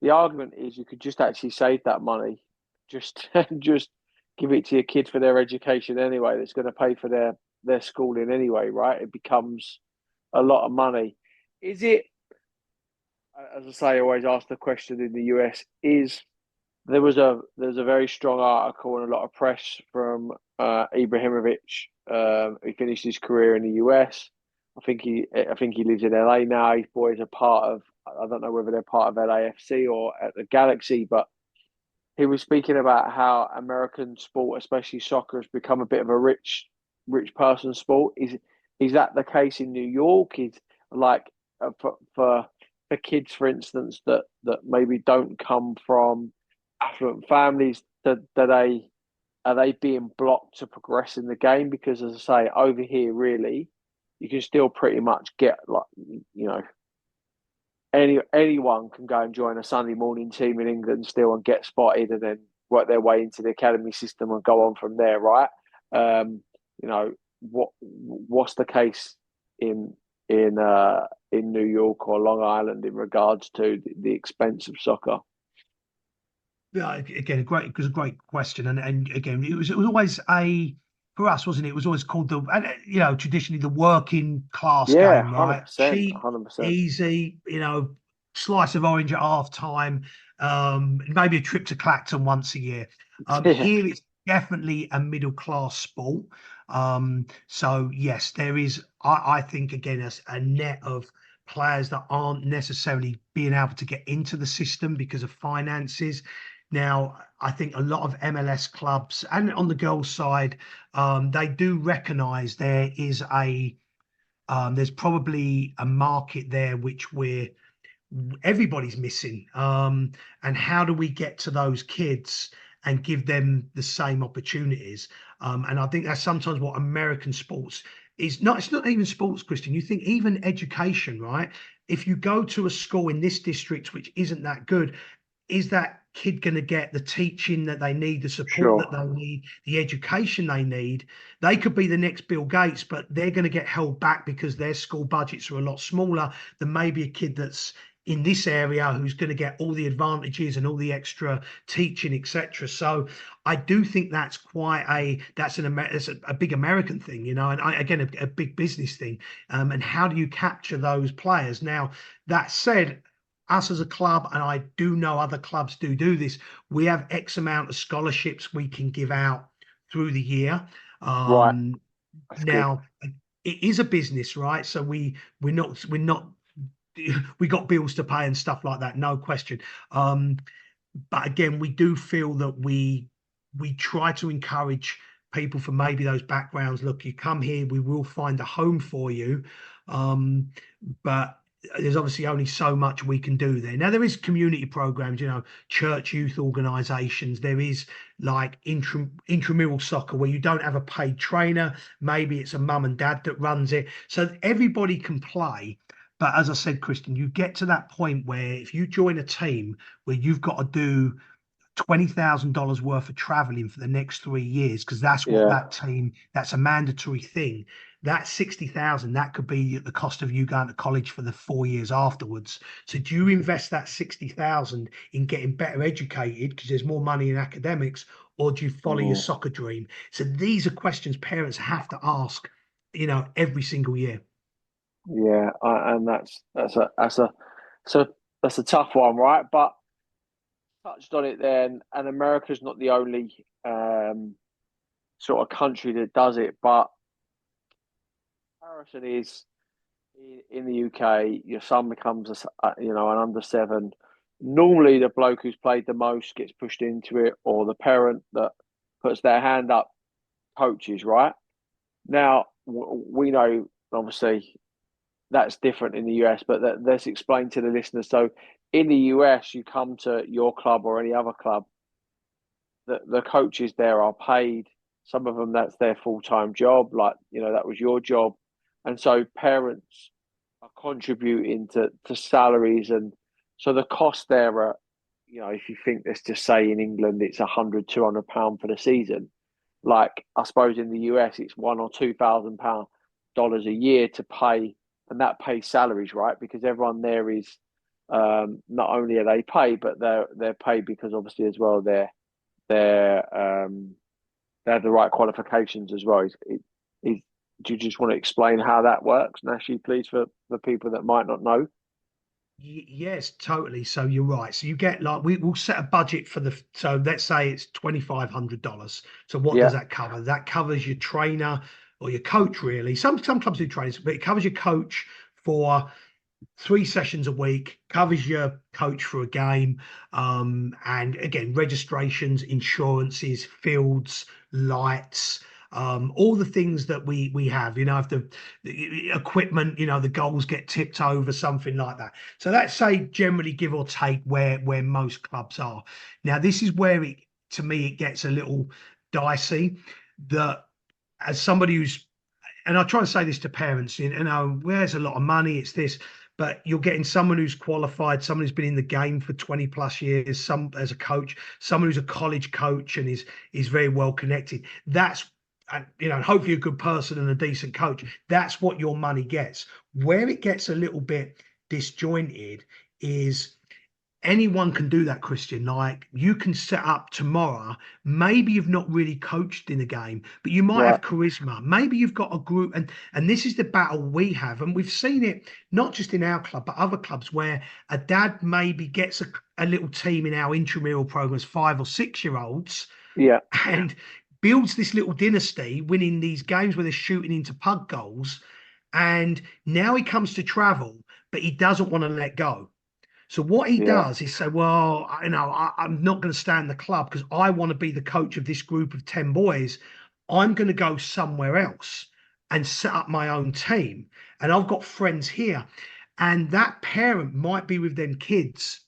the argument is you could just actually save that money, just just give it to your kid for their education anyway. That's going to pay for their schooling anyway, right? It becomes a lot of money. Is it, as I say, I always ask the question in the US, is there was a very strong article and a lot of press from Ibrahimovic. He finished his career in the US. I think he lives in LA now. His boys are part of, I don't know whether they're part of LAFC or at the Galaxy, but he was speaking about how American sport, especially soccer, has become a bit of a rich person sport. Is that the case in New York? Is like for kids, for instance, that maybe don't come from affluent families, that are they being blocked to progress in the game? Because as I say, over here, really, you can still pretty much get like anyone can go and join a Sunday morning team in England still and get spotted and then work their way into the academy system and go on from there, right? What's the case in in New York or Long Island in regards to the expense of soccer?
Yeah, again, it was a great question, and again, it was always a for us, wasn't it? It was always called the traditionally the working class
Yeah,
game,
hundred
right?
percent,
Cheap,
100%.
easy, slice of orange at half time, maybe a trip to Clacton once a year.
Yeah,
Here it's definitely a middle class sport. So yes, there is. I think again, a net of players that aren't necessarily being able to get into the system because of finances. Now, I think a lot of MLS clubs and on the girls' side, they do recognise there's probably a market there which everybody's missing. And how do we get to those kids and give them the same opportunities? And I think that's sometimes what American sports is not. It's not even sports, Christian. You think even education, right? If you go to a school in this district which isn't that good, is that kid going to get the teaching that they need, the support that
sure.
they need, the education they need? They could be the next Bill Gates, but they're going to get held back because their school budgets are a lot smaller than maybe a kid that's in this area who's going to get all the advantages and all the extra teaching, etc. So I do think that's a big American thing, and again a big business thing. And how do you capture those players? Now, that said, us as a club, and I do know other clubs do this, we have X amount of scholarships we can give out through the year.
Right,
Um,
that's good.
Now it is a business, right? So we're not we got bills to pay and stuff like that, no question. But again, we do feel that we try to encourage people from maybe those backgrounds. Look, you come here, we will find a home for you. But there's obviously only so much we can do there. Now there is community programs, church youth organizations. There is like intramural soccer where you don't have a paid trainer. Maybe it's a mum and dad that runs it. So everybody can play. But as I said, Christian, you get to that point where if you join a team where you've got to do $20,000 worth of traveling for the next 3 years, because that's what
Yeah,
that's a mandatory thing. That 60,000, that could be at the cost of you going to college for the 4 years afterwards. So do you invest that 60,000 in getting better educated because there's more money in academics, or do you follow your
mm,
soccer dream? So these are questions parents have to ask, every single year.
yeah, and so that's a tough one, right? But touched on it then, and America's not the only sort of country that does it, but comparison is in the UK, your son becomes an under seven. Normally, the bloke who's played the most gets pushed into it, or the parent that puts their hand up coaches. Right now, we know obviously that's different in the US. But let's explain to the listeners. So in the US, you come to your club or any other club, the coaches there are paid. Some of them that's their full-time job, like that was your job, and so parents are contributing to salaries, and so the cost there are, if you think, let's just say in England it's 100, £200 for the season. Like I suppose in the US it's £1,000 or £2,000 a year to pay, and that pays salaries, right? Because everyone there is, not only are they paid, but they're paid because obviously as well they're they have the right qualifications as well. Do you just want to explain how that works, Nashy, please, for the people that might not know?
Yes, totally. So you're right. So you get like we'll set a budget for the so let's say it's $2,500. So what
Yeah,
does that cover? That covers your trainer or your coach, really. Some clubs do trainers, but it covers your coach for 3 sessions a week, covers your coach for a game, and again, registrations, insurances, fields, lights, all the things that we have. If the equipment, the goals get tipped over, something like that. So that's say generally give or take where most clubs are. Now, this is where it to me it gets a little dicey. That as somebody who's and I try to say this to parents, where's a lot of money, it's this, but you're getting someone who's qualified, someone who's been in the game for 20 plus years, some as a coach, someone who's a college coach and is very well connected. That's and hopefully a good person and a decent coach. That's what your money gets. Where it gets a little bit disjointed is anyone can do that, Christian. Like you can set up tomorrow. Maybe you've not really coached in a game, but you might
right.
have charisma. Maybe you've got a group, and this is the battle we have, and we've seen it not just in our club, but other clubs where a dad maybe gets a little team in our intramural programs, 5 or 6 year olds,
Yeah,
and builds this little dynasty, winning these games where they're shooting into pug goals. And now he comes to travel, but he doesn't want to let go. So what he
yeah,
does is say, well, I'm not going to stay in the club because I want to be the coach of this group of 10 boys. I'm going to go somewhere else and set up my own team. And I've got friends here. And that parent might be with them kids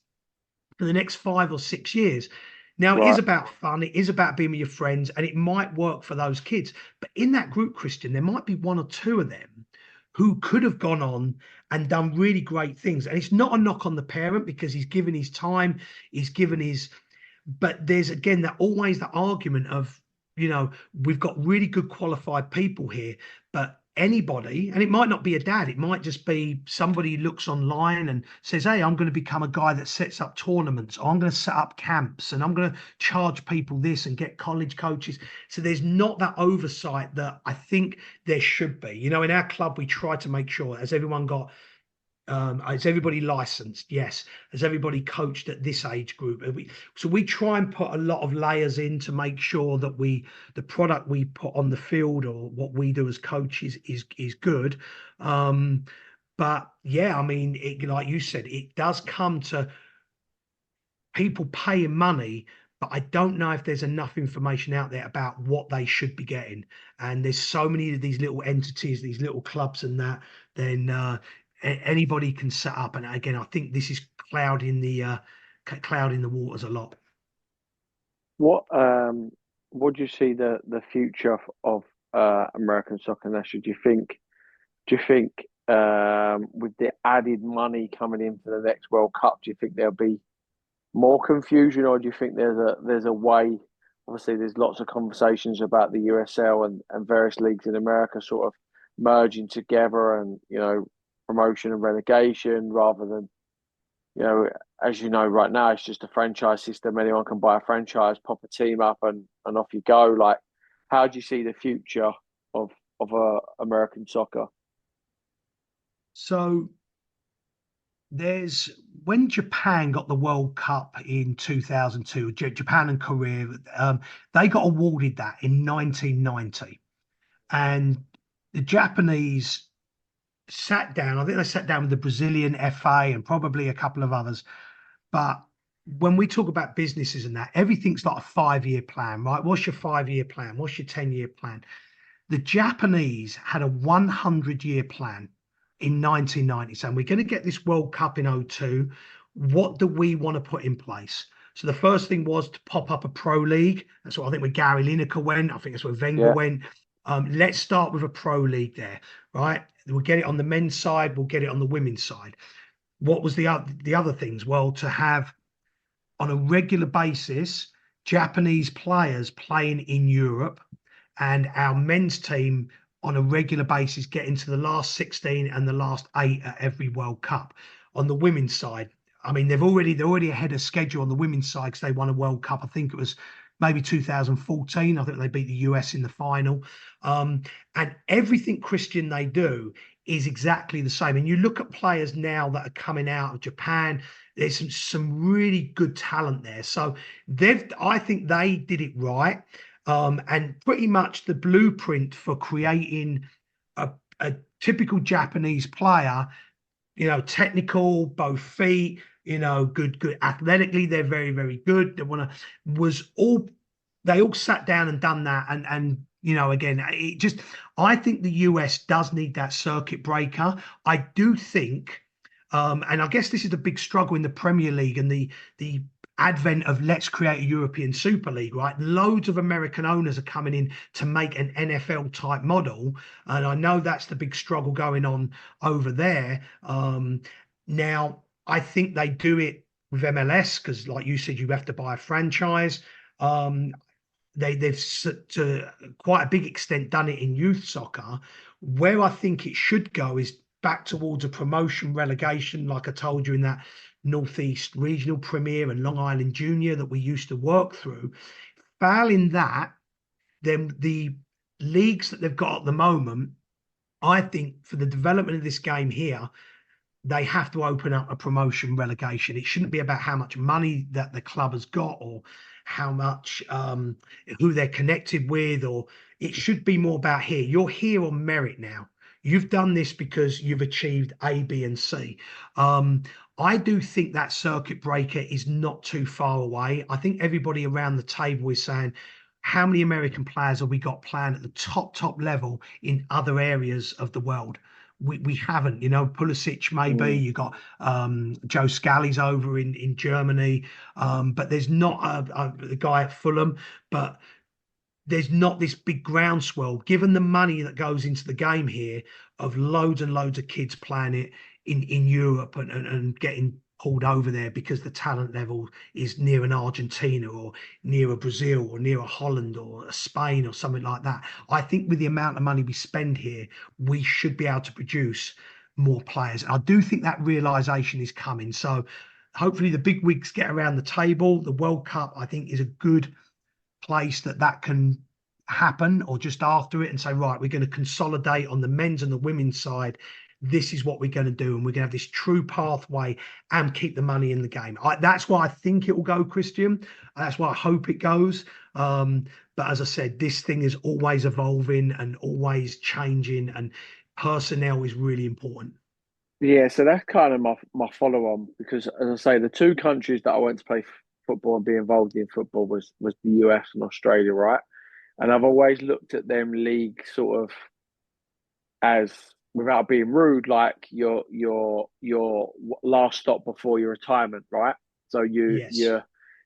for the next 5 or 6 years. Now, it is
right.
about fun. It is about being with your friends, and it might work for those kids. But in that group, Christian, there might be one or two of them who could have gone on and done really great things. And it's not a knock on the parent because he's given his time, he's given his, but there's again that always the argument of, we've got really good qualified people here, but anybody, and it might not be a dad, it might just be somebody who looks online and says, hey, I'm going to become a guy that sets up tournaments, or I'm going to set up camps, and I'm going to charge people this and get college coaches. So there's not that oversight that I think there should be. In our club, we try to make sure, has everyone got is everybody licensed? Yes. Has everybody coached at this age group? So we try and put a lot of layers in to make sure that the product we put on the field or what we do as coaches is good. But yeah, I mean, like you said, it does come to people paying money, but I don't know if there's enough information out there about what they should be getting. And there's so many of these little entities, these little clubs, and that then anybody can set up. And again, I think this is clouding the waters a lot.
What what do you see the future of American soccer, Nash? Do you think with the added money coming in for the next World Cup, do you think there'll be more confusion, or do you think there's a way? Obviously, there's lots of conversations about the USL and various leagues in America sort of merging together, and promotion and relegation rather than, as you know, right now it's just a franchise system. Anyone can buy a franchise, pop a team up, and off you go. Like, how do you see the future of American soccer?
So there's when Japan got the World Cup in 2002, Japan and Korea, they got awarded that in 1990. And the Japanese sat down, I think they sat down with the Brazilian FA and probably a couple of others. But when we talk about businesses and that, everything's like a 5 year plan, right? What's your 5 year plan? What's your 10 year plan? The Japanese had a 100-year plan in 1990 saying, we're going to get this World Cup in '02. What do we want to put in place? So the first thing was to pop up a pro league. That's what I think where Gary Lineker went. I think that's where Wenger
Yeah.
went. Let's start with a pro league there, right? We'll get it on the men's side. We'll get it on the women's side. What was the other things? Well, to have on a regular basis Japanese players playing in Europe and our men's team on a regular basis get into the last 16 and the last 8 at every World Cup. On the women's side, I mean, they're already ahead of schedule on the women's side because they won a World Cup. I think it was maybe 2014. I think they beat the US in the final. And everything, Christian, they do is exactly the same. And you look at players now that are coming out of Japan. There's some really good talent there. So I think they did it right. And pretty much the blueprint for creating a typical Japanese player, technical, both feet, good athletically, they're very, very good. They all sat down and done that. And again, I think the US does need that circuit breaker. I do think, and I guess this is the big struggle in the Premier League and the advent of let's create a European Super League, right? Loads of American owners are coming in to make an NFL type model. And I know that's the big struggle going on over there. Now, I think they do it with MLS because, like you said, you have to buy a franchise. They've to quite a big extent done it in youth soccer. Where I think it should go is back towards a promotion relegation, like I told you in that Northeast Regional Premier and Long Island Junior that we used to work through. Failing that, then the leagues that they've got at the moment, I think for the development of this game here, they have to open up a promotion relegation. It shouldn't be about how much money that the club has got or how much who they're connected with, or it should be more about here. You're here on merit now. You've done this because you've achieved A, B, and C. I do think that circuit breaker is not too far away. I think everybody around the table is saying, how many American players have we got playing at the top level in other areas of the world? We haven't, Pulisic maybe, you got Joe Scally's over in Germany, but there's not the guy at Fulham, but there's not this big groundswell, given the money that goes into the game here, of loads and loads of kids playing it in Europe and getting pulled over there because the talent level is near an Argentina or near a Brazil or near a Holland or a Spain or something like that. I think with the amount of money we spend here, we should be able to produce more players. I do think that realization is coming. So hopefully the big wigs get around the table. The World Cup, I think, is a good place that can happen, or just after it, and say, right, we're going to consolidate on the men's and the women's side. This is what we're going to do, and we're going to have this true pathway and keep the money in the game. That's why I think it will go, Christian. That's why I hope it goes. But as I said, this thing is always evolving and always changing, and personnel is really important.
Yeah, so that's kind of my follow on, because as I say, the two countries that I went to play football and be involved in football was the US and Australia, right? And I've always looked at them league sort of as, without being rude, like your last stop before your retirement, right? So
Yes.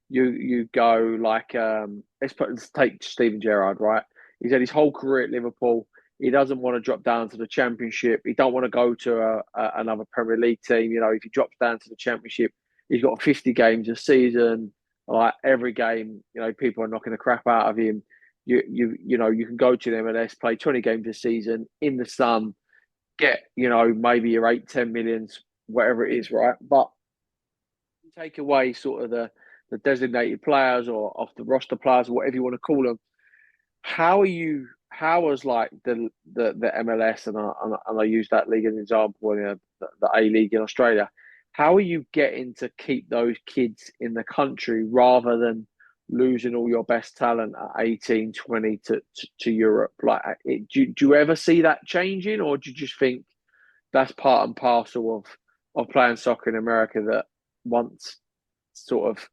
you go like let's take Steven Gerrard, right? He's had his whole career at Liverpool. He doesn't want to drop down to the Championship. He don't want to go to another Premier League team. If he drops down to the Championship, he's got 50 games a season. Like every game, people are knocking the crap out of him. You can go to them and let's play 20 games a season in the sun, get maybe your 8-10 millions, whatever it is, right? But you take away sort of the designated players or off the roster players or whatever you want to call them. How was like the MLS, and I use that league as an example, the A League in Australia? How are you getting to keep those kids in the country rather than losing all your best talent at 18, 20 to Europe? Like, do you ever see that changing, or do you just think that's part and parcel of playing soccer in America, that once sort of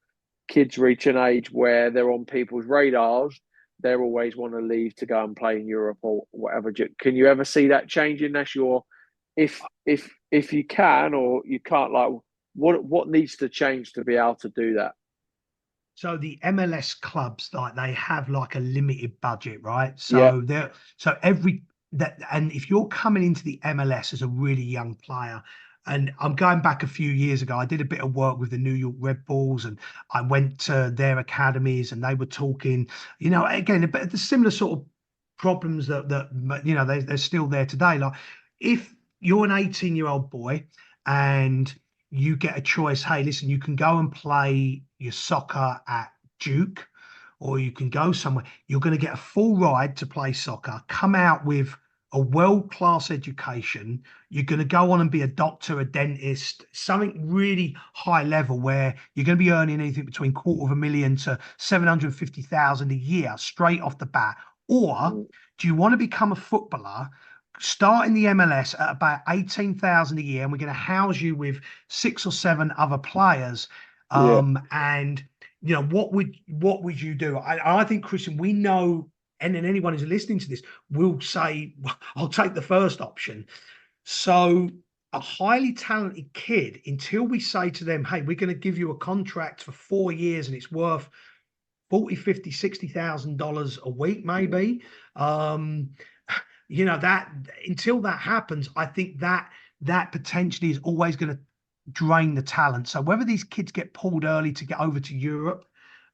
kids reach an age where they're on people's radars, they always want to leave to go and play in Europe or whatever? Can you ever see that changing? That's if you can or you can't, like what needs to change to be able to do that?
So the MLS clubs, like they have like a limited budget, right?
Yeah,
So every that, and if you're coming into the MLS as a really young player, and I'm going back a few years ago, I did a bit of work with the New York Red Bulls, and I went to their academies, and they were talking, again, about the similar sort of problems that they're still there today. Like if you're an 18-year-old boy and you get a choice. Hey, listen, you can go and play your soccer at Duke, or you can go somewhere. You're going to get a full ride to play soccer, come out with a world-class education. You're going to go on and be a doctor, a dentist, something really high level where you're going to be earning anything between $250,000 to 750,000 a year straight off the bat. Or
mm,
do you want to become a footballer? Start in the MLS at about 18,000 a year, and we're going to house you with six or seven other players.
yeah,
And what would you do? I think, Christian, we know, and then anyone who's listening to this will say, "Well, I'll take the first option." So a highly talented kid, until we say to them, hey, we're going to give you a contract for 4 years and it's worth 40, 50, $60,000 a week,
mm,
maybe. Um, that until that happens, I think that potentially is always going to drain the talent. So whether these kids get pulled early to get over to Europe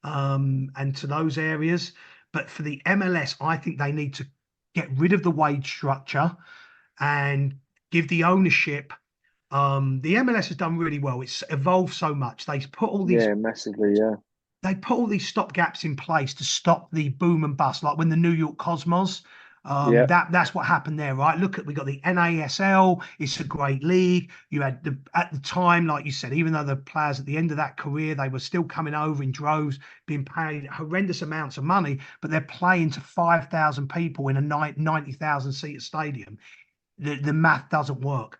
and to those areas, but for the MLS, I think they need to get rid of the wage structure and give the ownership. The MLS has done really well. It's evolved so much.
yeah, massively, yeah,
They put all these stop gaps in place to stop the boom and bust, like when the New York Cosmos.
yeah,
That's what happened there, right? Look at we got the NASL. It's a great league. You had at the time, like you said, even though the players at the end of that career they were still coming over in droves, being paid horrendous amounts of money, but they're playing to 5,000 people in a 90,000 seat stadium. The math doesn't work.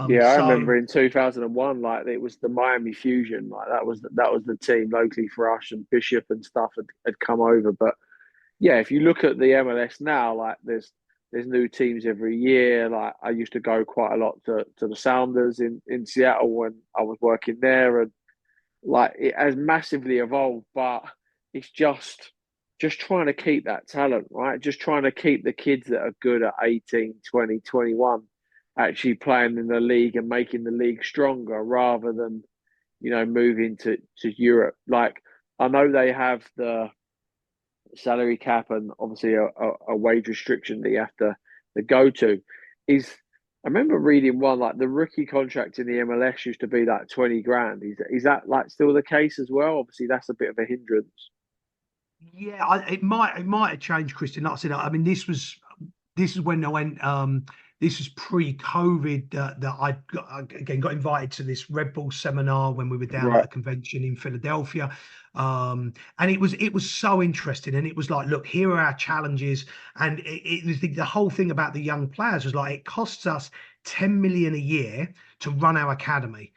yeah. I
So
remember in 2001, like it was the Miami Fusion, like that was the team locally for us, and Bishop and stuff had come over. But yeah, if you look at the MLS now, like there's new teams every year. Like I used to go quite a lot to the Sounders in Seattle when I was working there, and like it has massively evolved, but it's just trying to keep that talent, right? Just trying to keep the kids that are good at 18, 20, 21 actually playing in the league and making the league stronger rather than, moving to Europe. Like I know they have the salary cap and obviously a wage restriction that you have to go to. Is I remember reading one like the rookie contract in the MLS used to be like 20 grand. Is that like still the case as well? Obviously, that's a bit of a hindrance.
yeah, it might have changed, Christian. Like I said, I mean, this is when I went. This was pre-COVID that I got invited to this Red Bull seminar when we were down at
Right.
a convention in Philadelphia, and it was so interesting. And it was like, look, here are our challenges, and it was the whole thing about the young players was like it costs us 10 million a year to run our academy.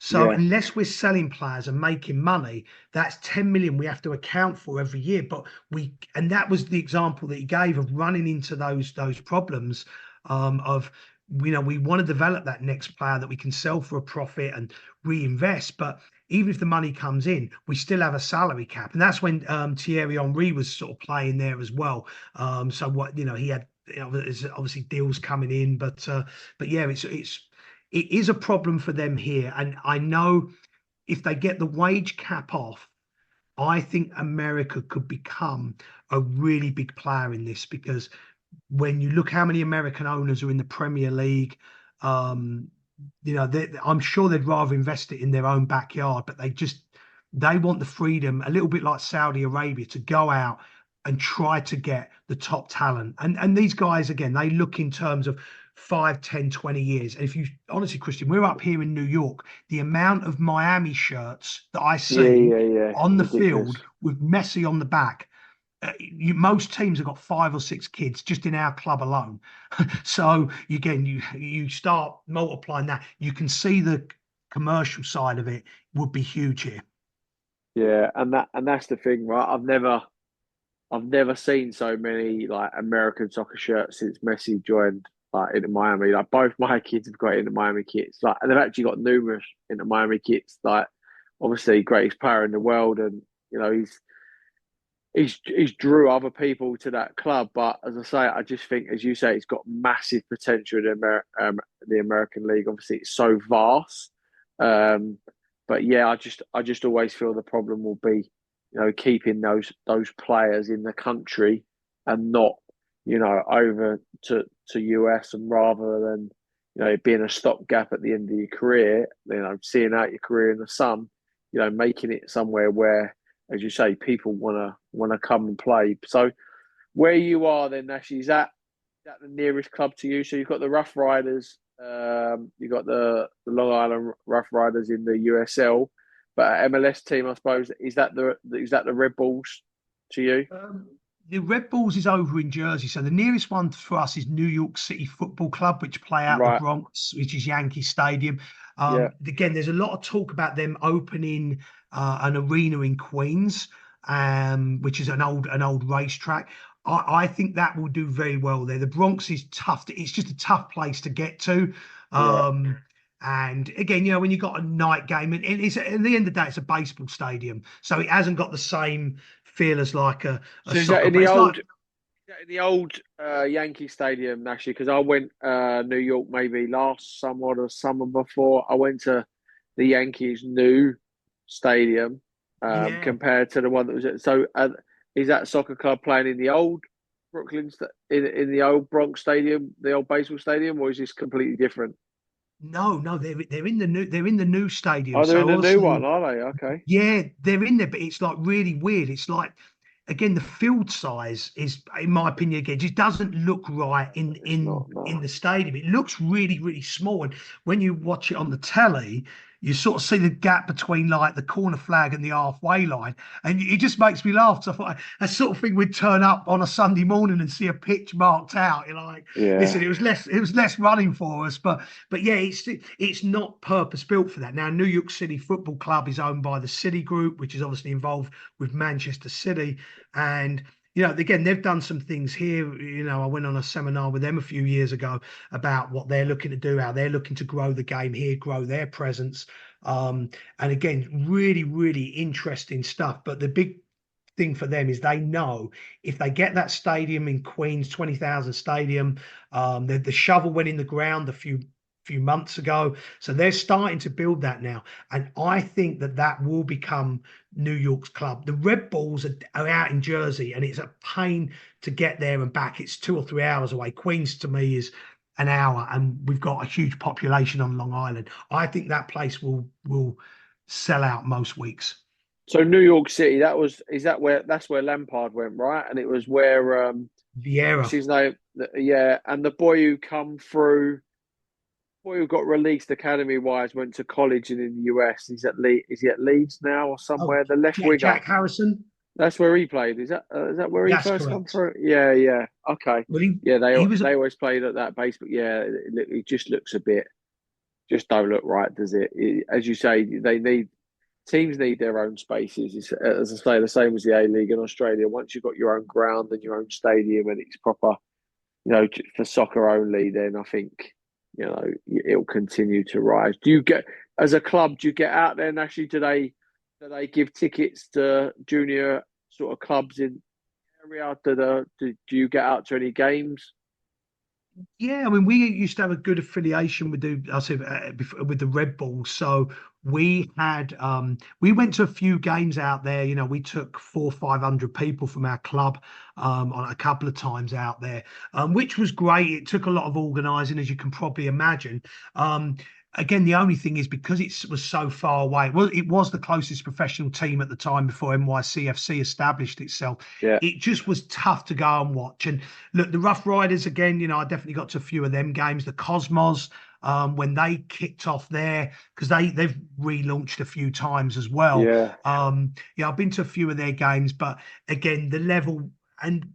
So
Yeah.
unless we're selling players and making money, that's 10 million we have to account for every year. But and that was the example that he gave of running into those problems of we want to develop that next player that we can sell for a profit and reinvest. But even if the money comes in, we still have a salary cap. And that's when Thierry Henry was sort of playing there as well. So what he had there's obviously deals coming in, but yeah, it is a problem for them here. And I know if they get the wage cap off, I think America could become a really big player in this because when you look how many American owners are in the Premier League, um, I'm sure they'd rather invest it in their own backyard, but they want the freedom, a little bit like Saudi Arabia, to go out and try to get the top talent. And these guys, again, they look in terms of 5, 10, 20 years. And if you honestly, Christian, we're up here in New York, the amount of Miami shirts that I
Yeah.
see
Yeah. Yeah.
on the
Ridiculous.
field with Messi on the back, most teams have got 5 or 6 kids just in our club alone. So again, you start multiplying that, you can see the commercial side of it would be huge here.
Yeah, and that's the thing, right? I've never seen so many like American soccer shirts since Messi joined. like Inter Miami. Like both my kids have got Inter Miami kits. Like, and they've actually got numerous Inter Miami kits. Like, obviously, greatest player in the world, and he's drew other people to that club. But as I say, I just think, as you say, it's got massive potential in the American League. Obviously, it's so vast. Um, but yeah, I just always feel the problem will be, keeping those players in the country and not, over to US, and rather than, being a stopgap at the end of your career, seeing out your career in the sun, making it somewhere where, as you say, people wanna come and play. So where you are then, Nash, is that the nearest club to you? So you've got the Rough Riders, you've got the Long Island Rough Riders in the USL, but MLS team, I suppose, is that the Red Bulls to you?
Um, the Red Bulls is over in Jersey, so the nearest one for us is New York City Football Club, which play out the
Right.
Bronx, which is Yankee Stadium.
Yeah.
Again, there's a lot of talk about them opening an arena in Queens, which is an old racetrack. I think that will do very well there. The Bronx is tough. It's just a tough place to get to.
Yeah.
Um, and again, when you've got a night game, and it's at the end of the day, it's a baseball stadium, so it hasn't got the same feel as like a
So is that
soccer.
in
But
the
it's like,
old Yankee Stadium, Nashy? Because I went New York maybe last summer or the summer before. I went to the Yankees' new stadium,
yeah.
compared to the one that was at. So is that soccer club playing in the old in the old Bronx Stadium, the old baseball stadium, or is this completely different?
No, they're in the new stadium.
Oh, they're in
So
the new
obviously,
one, are they? Okay.
yeah, they're in there, but it's like really weird. It's like, again, the field size is, in my opinion, again, just doesn't look right in
It's
in
not, no.
in the stadium. It looks really, really small, and when you watch it on the telly, you sort of see the gap between like the corner flag and the halfway line, and it just makes me laugh. So I thought that sort of thing would turn up on a Sunday morning and see a pitch marked out. You're like, listen,
Yeah.
it was less running for us, but yeah, it's not purpose built for that. Now, New York City Football Club is owned by the City Group, which is obviously involved with Manchester City. And again, they've done some things here. I went on a seminar with them a few years ago about what they're looking to do, how they're looking to grow the game here, grow their presence. And again, really, really interesting stuff. But the big thing for them is they know if they get that stadium in Queens, 20,000 stadium, the shovel went in the ground a few months ago, so they're starting to build that now, and I think that will become New York's club. The Red Bulls are out in Jersey, and it's a pain to get there and back. It's 2 or 3 hours away. Queens to me is an hour, and we've got a huge population on Long Island. I think that place will sell out most weeks.
So New York City, that's where Lampard went, right? And it was where what's
Vieira.
his name? Yeah, and the boy who got released academy wise went to college in the US. Is he at Leeds now or
Oh,
somewhere? The left winger.
Jack Harrison.
That's where he played. Is that where he
That's
first come
correct.
through? Yeah, yeah. Okay.
Well, he
Yeah, they
he was
they always played at that base, but yeah, it just looks a bit, just don't look right, does it? As you say, teams need their own spaces. It's, as I say, the same as the A League in Australia. Once you've got your own ground and your own stadium and it's proper, for soccer only, then I think, it'll continue to rise. As a club, do you get out there, Nashy? Do they give tickets to junior sort of clubs in the area? Do you get out to any games?
Yeah, I mean, we used to have a good affiliation with I said with the Red Bulls. So we went to a few games out there. We took 400, 500 people from our club on a couple of times out there, which was great. It took a lot of organising, as you can probably imagine. Again, the only thing is, because it was so far away. Well, it was the closest professional team at the time before NYCFC established itself.
Yeah,
It just was tough to go and watch. And look, the Rough Riders, again, I definitely got to a few of them games. The Cosmos, when they kicked off there, because they've relaunched a few times as well.
yeah.
I've been to a few of their games, but again, the level, and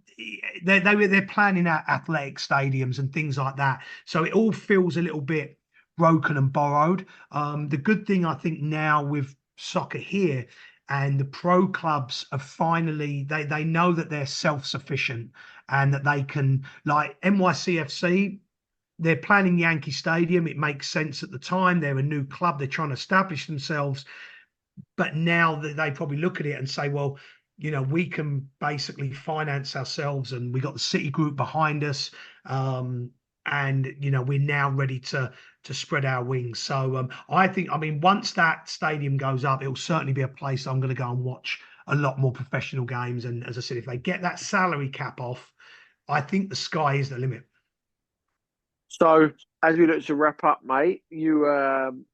they're planning out athletic stadiums and things like that. So it all feels a little bit broken and borrowed. The good thing, I think, now with soccer here, and the pro clubs are finally, they know that they're self-sufficient and that they can, like NYCFC. they're planning Yankee Stadium. It makes sense at the time. They're a new club. They're trying to establish themselves. But now that they probably look at it and say, well, we can basically finance ourselves, and we got the City Group behind us, and we're now ready to spread our wings. So I think, I mean, once that stadium goes up, it will certainly be a place I'm going to go and watch a lot more professional games. And as I said, if they get that salary cap off, I think the sky is the limit.
So, as we look to wrap up, mate, you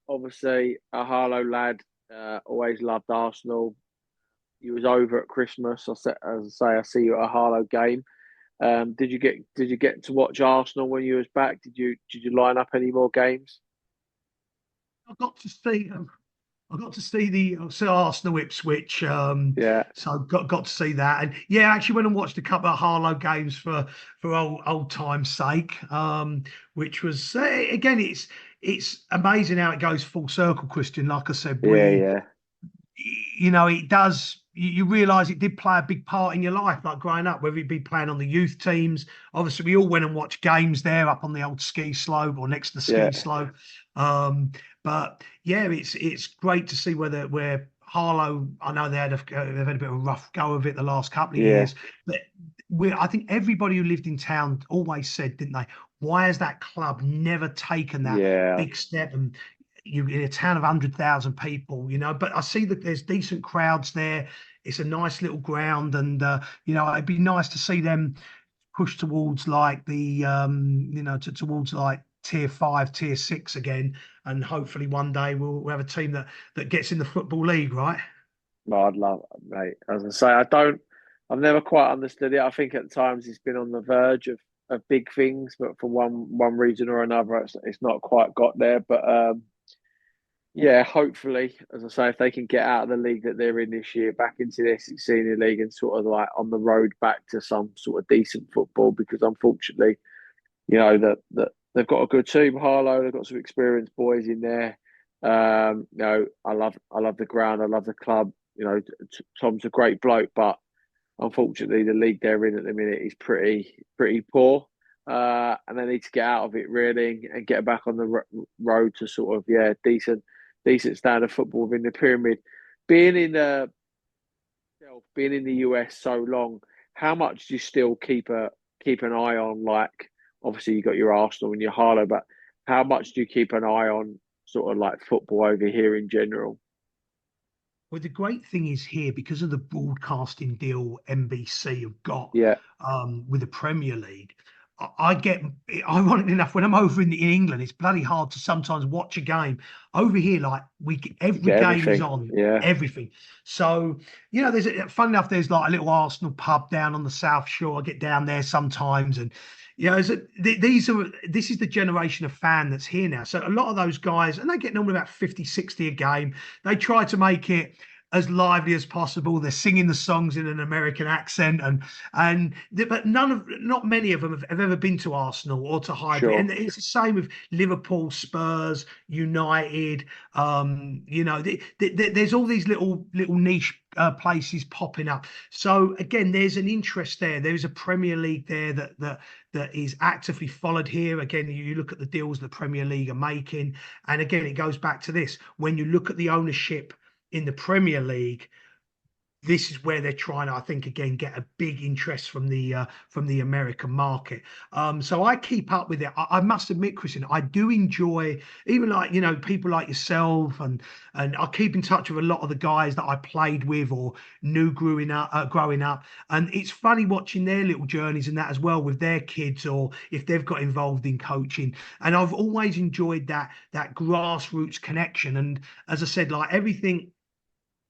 obviously a Harlow lad, always loved Arsenal. You was over at Christmas. As I say, I see you at a Harlow game. Did you get to watch Arsenal when you was back? Did you line up any more games?
I got to see I got to see Arsenal Ipswich,
Yeah,
so got to see that, and yeah, I actually went and watched a couple of Harlow games for old time's sake, which was again, it's amazing how it goes full circle, Christian. Like I said,
yeah, yeah,
it does. You realise it did play a big part in your life, like growing up, whether it be playing on the youth teams. Obviously, we all went and watched games there up on the old ski slope or next to the ski
yeah,
slope. But yeah, it's great to see where Harlow. I know they've had a bit of a rough go of it the last couple of
yeah,
years, but I think everybody who lived in town always said, didn't they? Why has that club never taken that
yeah.
big step? And you in a town of 100,000 people, but I see that there's decent crowds there. It's a nice little ground, and it'd be nice to see them push towards like the towards like tier 5, tier 6 again, and hopefully one day we'll have a team that gets in the football league, right?
No, I'd love, mate. As I say, I've never quite understood it. I think at times it's been on the verge of big things, but for one reason or another, it's not quite got there. But yeah, hopefully, as I say, if they can get out of the league that they're in this year, back into the Essex Senior League, and sort of like on the road back to some sort of decent football, because unfortunately, that they've got a good team, Harlow. They've got some experienced boys in there. I love the ground. I love the club. Tom's a great bloke, but unfortunately, the league they're in at the minute is pretty poor. And they need to get out of it really and get back on the road to sort of decent standard football within the pyramid. Being in the being in the US so long, how much do you still keep an eye on? Like, obviously you got your Arsenal and your Harlow, but how much do you keep an eye on sort of like football over here in general?
Well, the great thing is here, because of the broadcasting deal NBC have got
Yeah,
with the Premier League. I get, ironically enough, when I'm over in England, it's bloody hard to sometimes watch a game. Over here, like
you
every
get
game is
everything.
on,
Yeah,
everything. So fun enough. There's like a little Arsenal pub down on the South Shore. I get down there sometimes, and this is the generation of fan that's here now. So a lot of those guys, and they get normally about 50, 60 a game. They try to make it as lively as possible. They're singing the songs in an American accent, but not many of them have ever been to Arsenal or to Highbury.
sure.
And it's the same with Liverpool, Spurs, United. There's all these little niche places popping up. So again, there's an interest there. There's a Premier League there that is actively followed here. Again, you look at the deals the Premier League are making, and again, it goes back to this: when you look at the ownership in the Premier League, this is where they're trying to, I think, again, get a big interest from the American market. So I keep up with it. I must admit, Christian, I do enjoy, even like people like yourself, and I keep in touch with a lot of the guys that I played with or knew growing up. And it's funny watching their little journeys and that as well with their kids, or if they've got involved in coaching. And I've always enjoyed that grassroots connection. And as I said, like everything,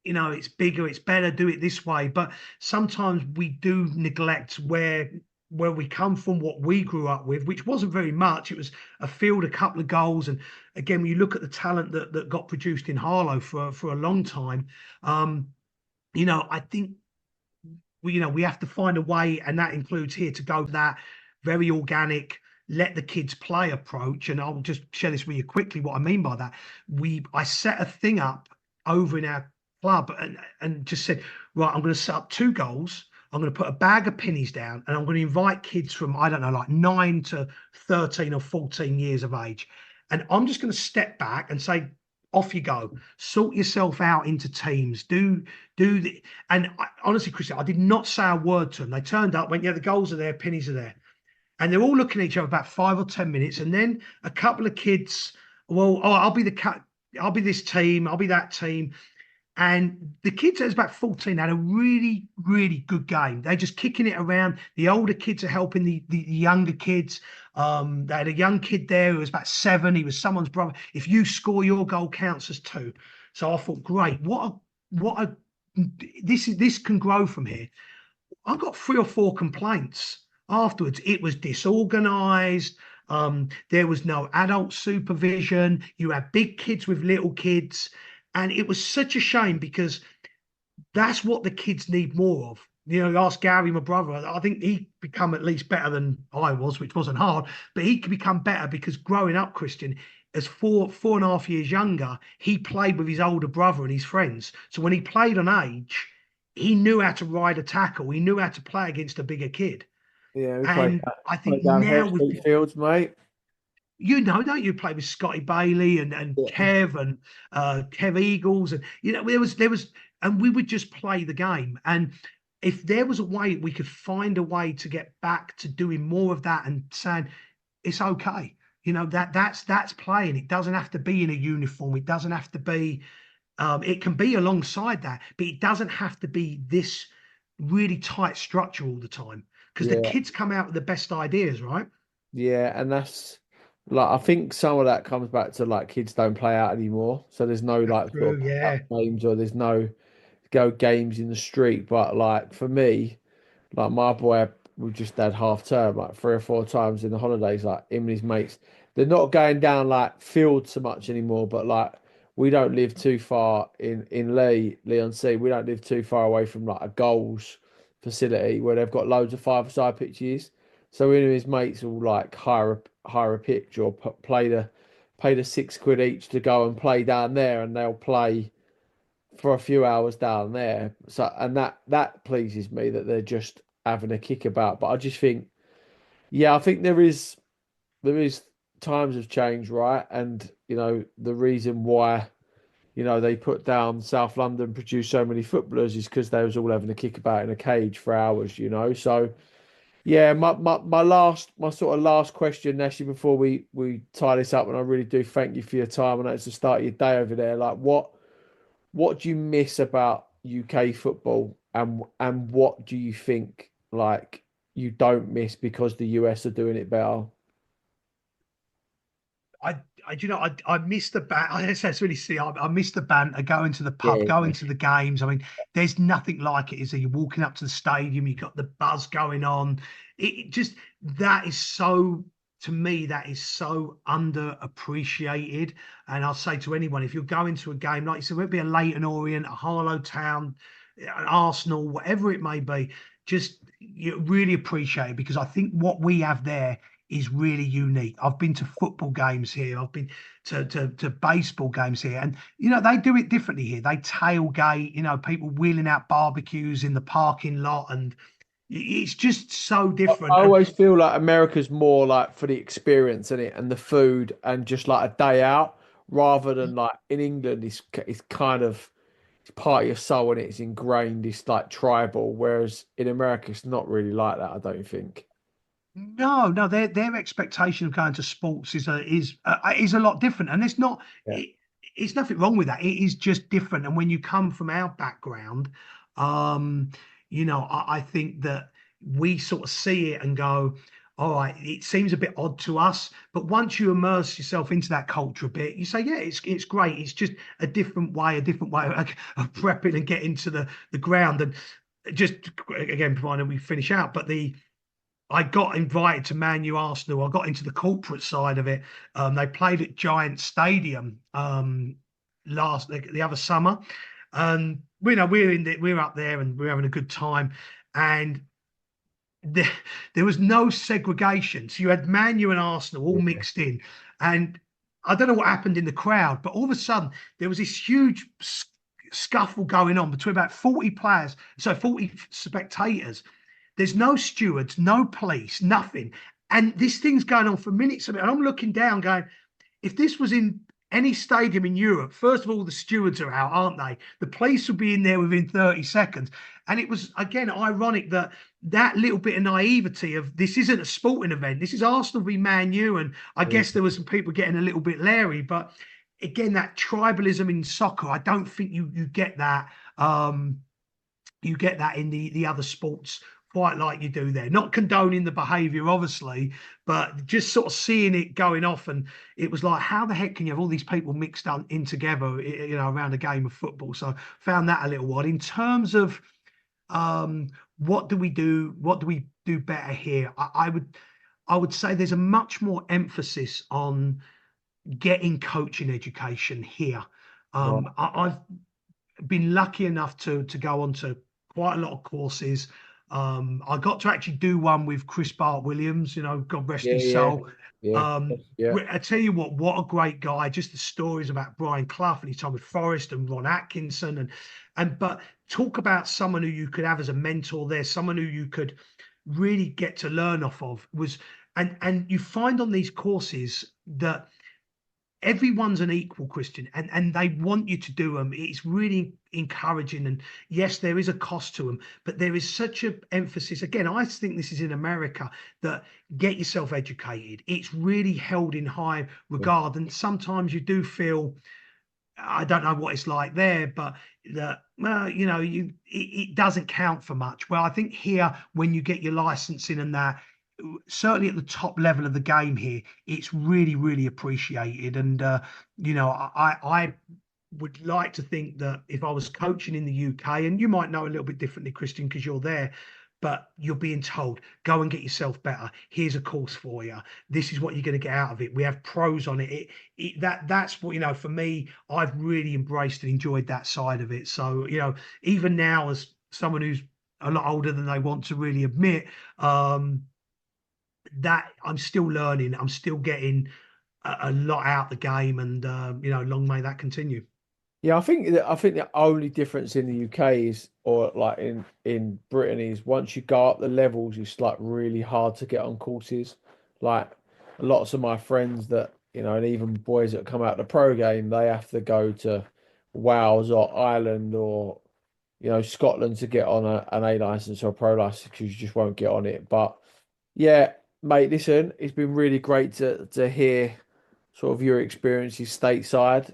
it's bigger, it's better, do it this way. But sometimes we do neglect where we come from, what we grew up with, which wasn't very much. It was a field, a couple of goals. And again, when you look at the talent that got produced in Harlow for a long time, I think we have to find a way, and that includes here, to go that very organic, let the kids play approach. And I'll just share this with you quickly what I mean by that. I set a thing up over in our club, and just said, right, I'm going to set up 2 goals. I'm going to put a bag of pennies down and I'm going to invite kids from, I don't know, like 9 to 13 or 14 years of age. And I'm just going to step back and say, off you go. Sort yourself out into teams. Do the and honestly, Christian, I did not say a word to them. They turned up, went, yeah, the goals are there, pennies are there. And they're all looking at each other about 5 or 10 minutes. And then a couple of kids, well, oh, I'll be this team, I'll be that team. And the kids, there's about 14, had a really, really good game. They're just kicking it around. The older kids are helping the younger kids. They had a young kid there who was about 7. He was someone's brother. If you score, your goal counts as 2. So I thought, great, this can grow from here. I got 3 or 4 complaints afterwards. It was disorganized. There was no adult supervision. You had big kids with little kids. And it was such a shame because that's what the kids need more of. You know, ask Gary, my brother. I think he become at least better than I was, which wasn't hard, but he could become better because growing up, Christian, as 4.5 years younger, he played with his older brother and his friends. So when he played on age, he knew how to ride a tackle. He knew how to play against a bigger kid.
Yeah, we
And I
played
think
down
now
Hare
with
Street Fields, mate.
you know, don't you play with Scotty Bailey and
Yeah.
Kev and Kev Eagles and you know there was and we would just play the game. And if there was a way we could find a way to get back to doing more of that and saying it's okay, you know, that's playing. It doesn't have to be in a uniform. It doesn't have to be. It can be alongside that, but it doesn't have to be this really tight structure all the time because the
Yeah,
kids come out with the best ideas, right?
yeah, and that's like I think some of that comes back to like kids don't play out anymore, so there's no
That's
like sort
true.
of
Yeah.
pickup games or there's no go games in the street. But like for me, like my boy, we just had half term like 3 or 4 times in the holidays. Like him and his mates, they're not going down like field so much anymore. But like we don't live too far in Leon C. We don't live too far away from like a goals facility where they've got loads of 5-a-side pitches. So him and his mates will like hire a pitch or pay the £6 each to go and play down there, and they'll play for a few hours down there. So and that pleases me that they're just having a kick about. But I just think, yeah, I think there is times have changed, right? And you know the reason why they put down South London produced so many footballers is because they was all having a kick about in a cage for hours. So yeah, my sort of last question, Nashy, before we tie this up, and I really do thank you for your time. I know it's the start of your day over there. Like what do you miss about UK football, and what do you think like you don't miss because the US are doing it better?
I, I miss the ban. That's really silly. I miss the banter, going to the pub,
Yeah,
going to the games. I mean, there's nothing like it. Is there? You're walking up to the stadium, you've got the buzz going on. It just that is so to me that is so underappreciated. And I'll say to anyone, if you're going to a game, like you said, whether it be a Leighton Orient, a Harlow Town, an Arsenal, whatever it may be, just you really appreciate it because I think what we have there is really unique. I've been to football games here. I've been to baseball games here, and you know they do it differently here. They tailgate, you know, people wheeling out barbecues in the parking lot, and it's just so
I
different. And
always feel like America's more like for the experience in it and the food and just like a day out rather than like in England it's kind of it's part of your soul and it's ingrained, it's like tribal, whereas in America it's not really like that, I don't think.
no, their expectation of going to sports is a lot different, and it's not.
Yeah.
It's nothing wrong with that. It is just different, and when you come from our background, um, you know, I think that we sort of see it and go, all right, it seems a bit odd to us, but once you immerse yourself into that culture a bit, you say, yeah, it's great. It's just a different way of prepping and getting to the ground, and just again, provided we finish out, but the I got invited to Man U Arsenal. I got into the corporate side of it. They played at Giant Stadium the other summer, and you know we're up there and we're having a good time, and there, there was no segregation. So you had Man U and Arsenal all
Yeah.
mixed in, and I don't know what happened in the crowd, but all of a sudden there was this huge scuffle going on between about 40 players, so 40 spectators. There's no stewards, no police, nothing. And this thing's going on for minutes. And I'm looking down going, if this was in any stadium in Europe, first of all, the stewards are out, aren't they? The police will be in there within 30 seconds. And it was, again, ironic that little bit of naivety of this isn't a sporting event. This is Arsenal v Man U. And I guess there were some people getting a little bit leery. But again, that tribalism in soccer, I don't think you get that. You get that in the other sports quite like you do there. Not condoning the behaviour, obviously, but just sort of seeing it going off. And it was like, how the heck can you have all these people mixed in together, you know, around a game of football? So found that a little odd. In terms of what do we do? What do we do better here? I would say there's a much more emphasis on getting coaching education here. I've been lucky enough to go on to quite a lot of courses. I got to actually do one with Chris Bart-Williams, you know, God rest his soul. I tell you what a great guy. Just the stories about Brian Clough and his time with Forest and Ron Atkinson, but talk about someone who you could have as a mentor there, someone who you could really get to learn off of and you find on these courses that everyone's an equal, Christian, and they want you to do them. It's really encouraging. And yes, there is a cost to them, but there is such an emphasis. Again, I think this is in America, that get yourself educated. It's really held in high regard. And sometimes you do feel, I don't know what it's like there, but that, you know, it doesn't count for much. Well, I think here, when you get your licensing and that, certainly at the top level of the game here, it's really, really appreciated. And you know, I would like to think that if I was coaching in the UK, and you might know a little bit differently, Christian, because you're there, but you're being told, go and get yourself better. Here's a course for you. This is what you're going to get out of it. We have pros on it. That's what, you know, for me, I've really embraced and enjoyed that side of it. So, you know, even now, as someone who's a lot older than they want to really admit, that I'm still learning, I'm still getting a lot out the game, and you know, long may that continue.
Yeah, I think the only difference in the UK is, or like in Britain, is once you go up the levels, it's like really hard to get on courses. Like lots of my friends that, you know, and even boys that come out the pro game, they have to go to Wales or Ireland or, you know, Scotland to get on an A license or a pro license, because you just won't get on it. But yeah, mate, listen, it's been really great to hear sort of your experiences stateside.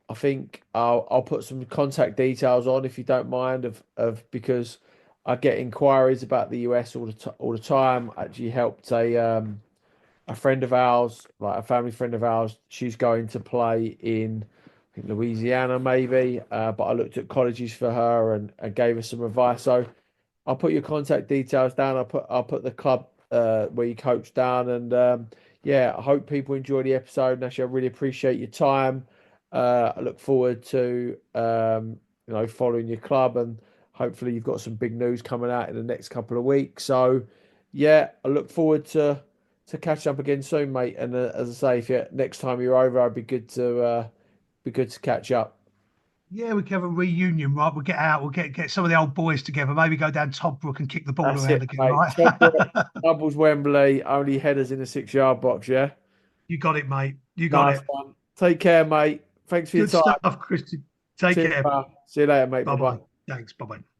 I think I'll put some contact details on, if you don't mind, of because I get inquiries about the US all the time. I actually helped a friend of ours, like a family friend of ours. She's going to play in, I think, Louisiana maybe, but I looked at colleges for her and gave her some advice. So I'll put your contact details down. I'll put the club where you coach down, and yeah, I hope people enjoy the episode. Nash, I really appreciate your time. I look forward to you know, following your club, and hopefully you've got some big news coming out in the next couple of weeks. So yeah, I look forward to catch up again soon, mate. And as I say, next time you're over, I'd be good to catch up.
Yeah, we can have a reunion, right? We'll get out, we'll get some of the old boys together, maybe go down Todd Brook and kick the ball
That's
around
it,
again,
mate.
right?
Doubles Wembley, only headers in the 6-yard box, yeah?
You got it, mate. You got
Nice
it.
one. Take care, mate. Thanks for your
Good
time.
stuff, Christian. Take
Cheers,
care.
pal. See you later, mate. Bye
Bye-bye.
bye.
Thanks. Bye-bye.